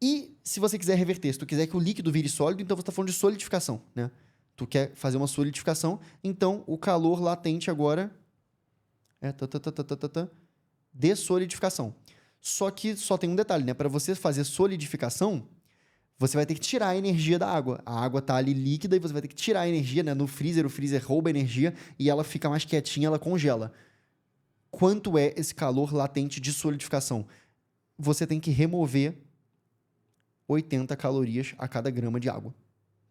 E se você quiser reverter, se tu quiser que o líquido vire sólido, então você está falando de solidificação, né? Tu quer fazer uma solidificação, então o calor latente agora é de solidificação. Só que só tem um detalhe, né? Para você fazer solidificação, você vai ter que tirar a energia da água. A água tá ali líquida e você vai ter que tirar a energia, né? No freezer, o freezer rouba energia e ela fica mais quietinha, ela congela. Quanto é esse calor latente de solidificação? Você tem que remover 80 calorias a cada grama de água,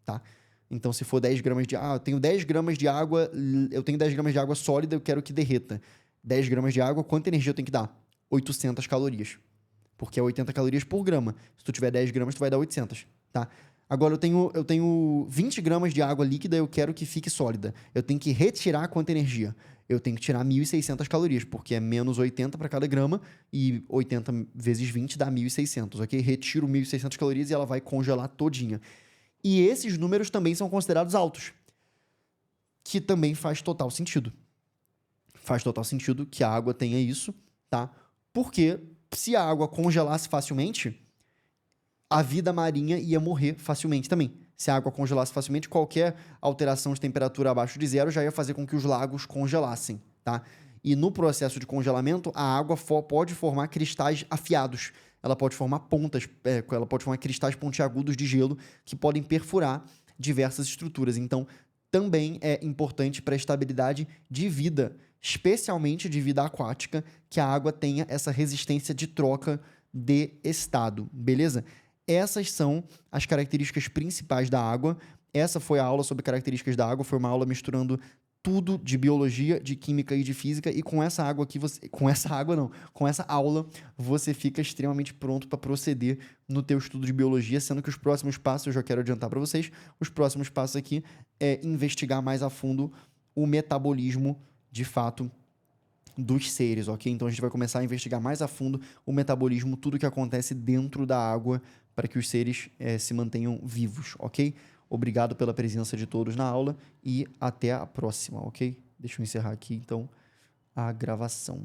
tá? Então, se for 10 gramas de água, eu tenho 10 gramas de água, eu tenho 10 gramas de água sólida, eu quero que derreta. 10 gramas de água, quanta energia eu tenho que dar? 800 calorias. Porque é 80 calorias por grama. Se tu tiver 10 gramas, tu vai dar 800, tá? Agora, eu tenho 20 gramas de água líquida, eu quero que fique sólida. Eu tenho que retirar quanta energia? Eu tenho que tirar 1.600 calorias, porque é menos 80 para cada grama, e 80 vezes 20 dá 1.600, ok? Retiro 1.600 calorias e ela vai congelar todinha. E esses números também são considerados altos, que também faz total sentido. Faz total sentido que a água tenha isso, tá? Porque se a água congelasse facilmente, a vida marinha ia morrer facilmente também. Se a água congelasse facilmente, qualquer alteração de temperatura abaixo de zero já ia fazer com que os lagos congelassem, tá? E no processo de congelamento, a água pode formar cristais afiados. Ela pode formar pontas, ela pode formar cristais pontiagudos de gelo que podem perfurar diversas estruturas. Então, também é importante para a estabilidade de vida, especialmente de vida aquática, que a água tenha essa resistência de troca de estado, beleza? Essas são as características principais da água. Essa foi a aula sobre características da água, foi uma aula misturando tudo de biologia, de química e de física, e com essa água aqui, com essa aula, você fica extremamente pronto para proceder no teu estudo de biologia, sendo que os próximos passos, eu já quero adiantar para vocês, os próximos passos aqui é investigar mais a fundo o metabolismo, de fato, dos seres, ok? Então a gente vai começar a investigar mais a fundo o metabolismo, tudo que acontece dentro da água para que os seres se mantenham vivos, ok? Obrigado pela presença de todos na aula e até a próxima, ok? Deixa eu encerrar aqui, então, a gravação.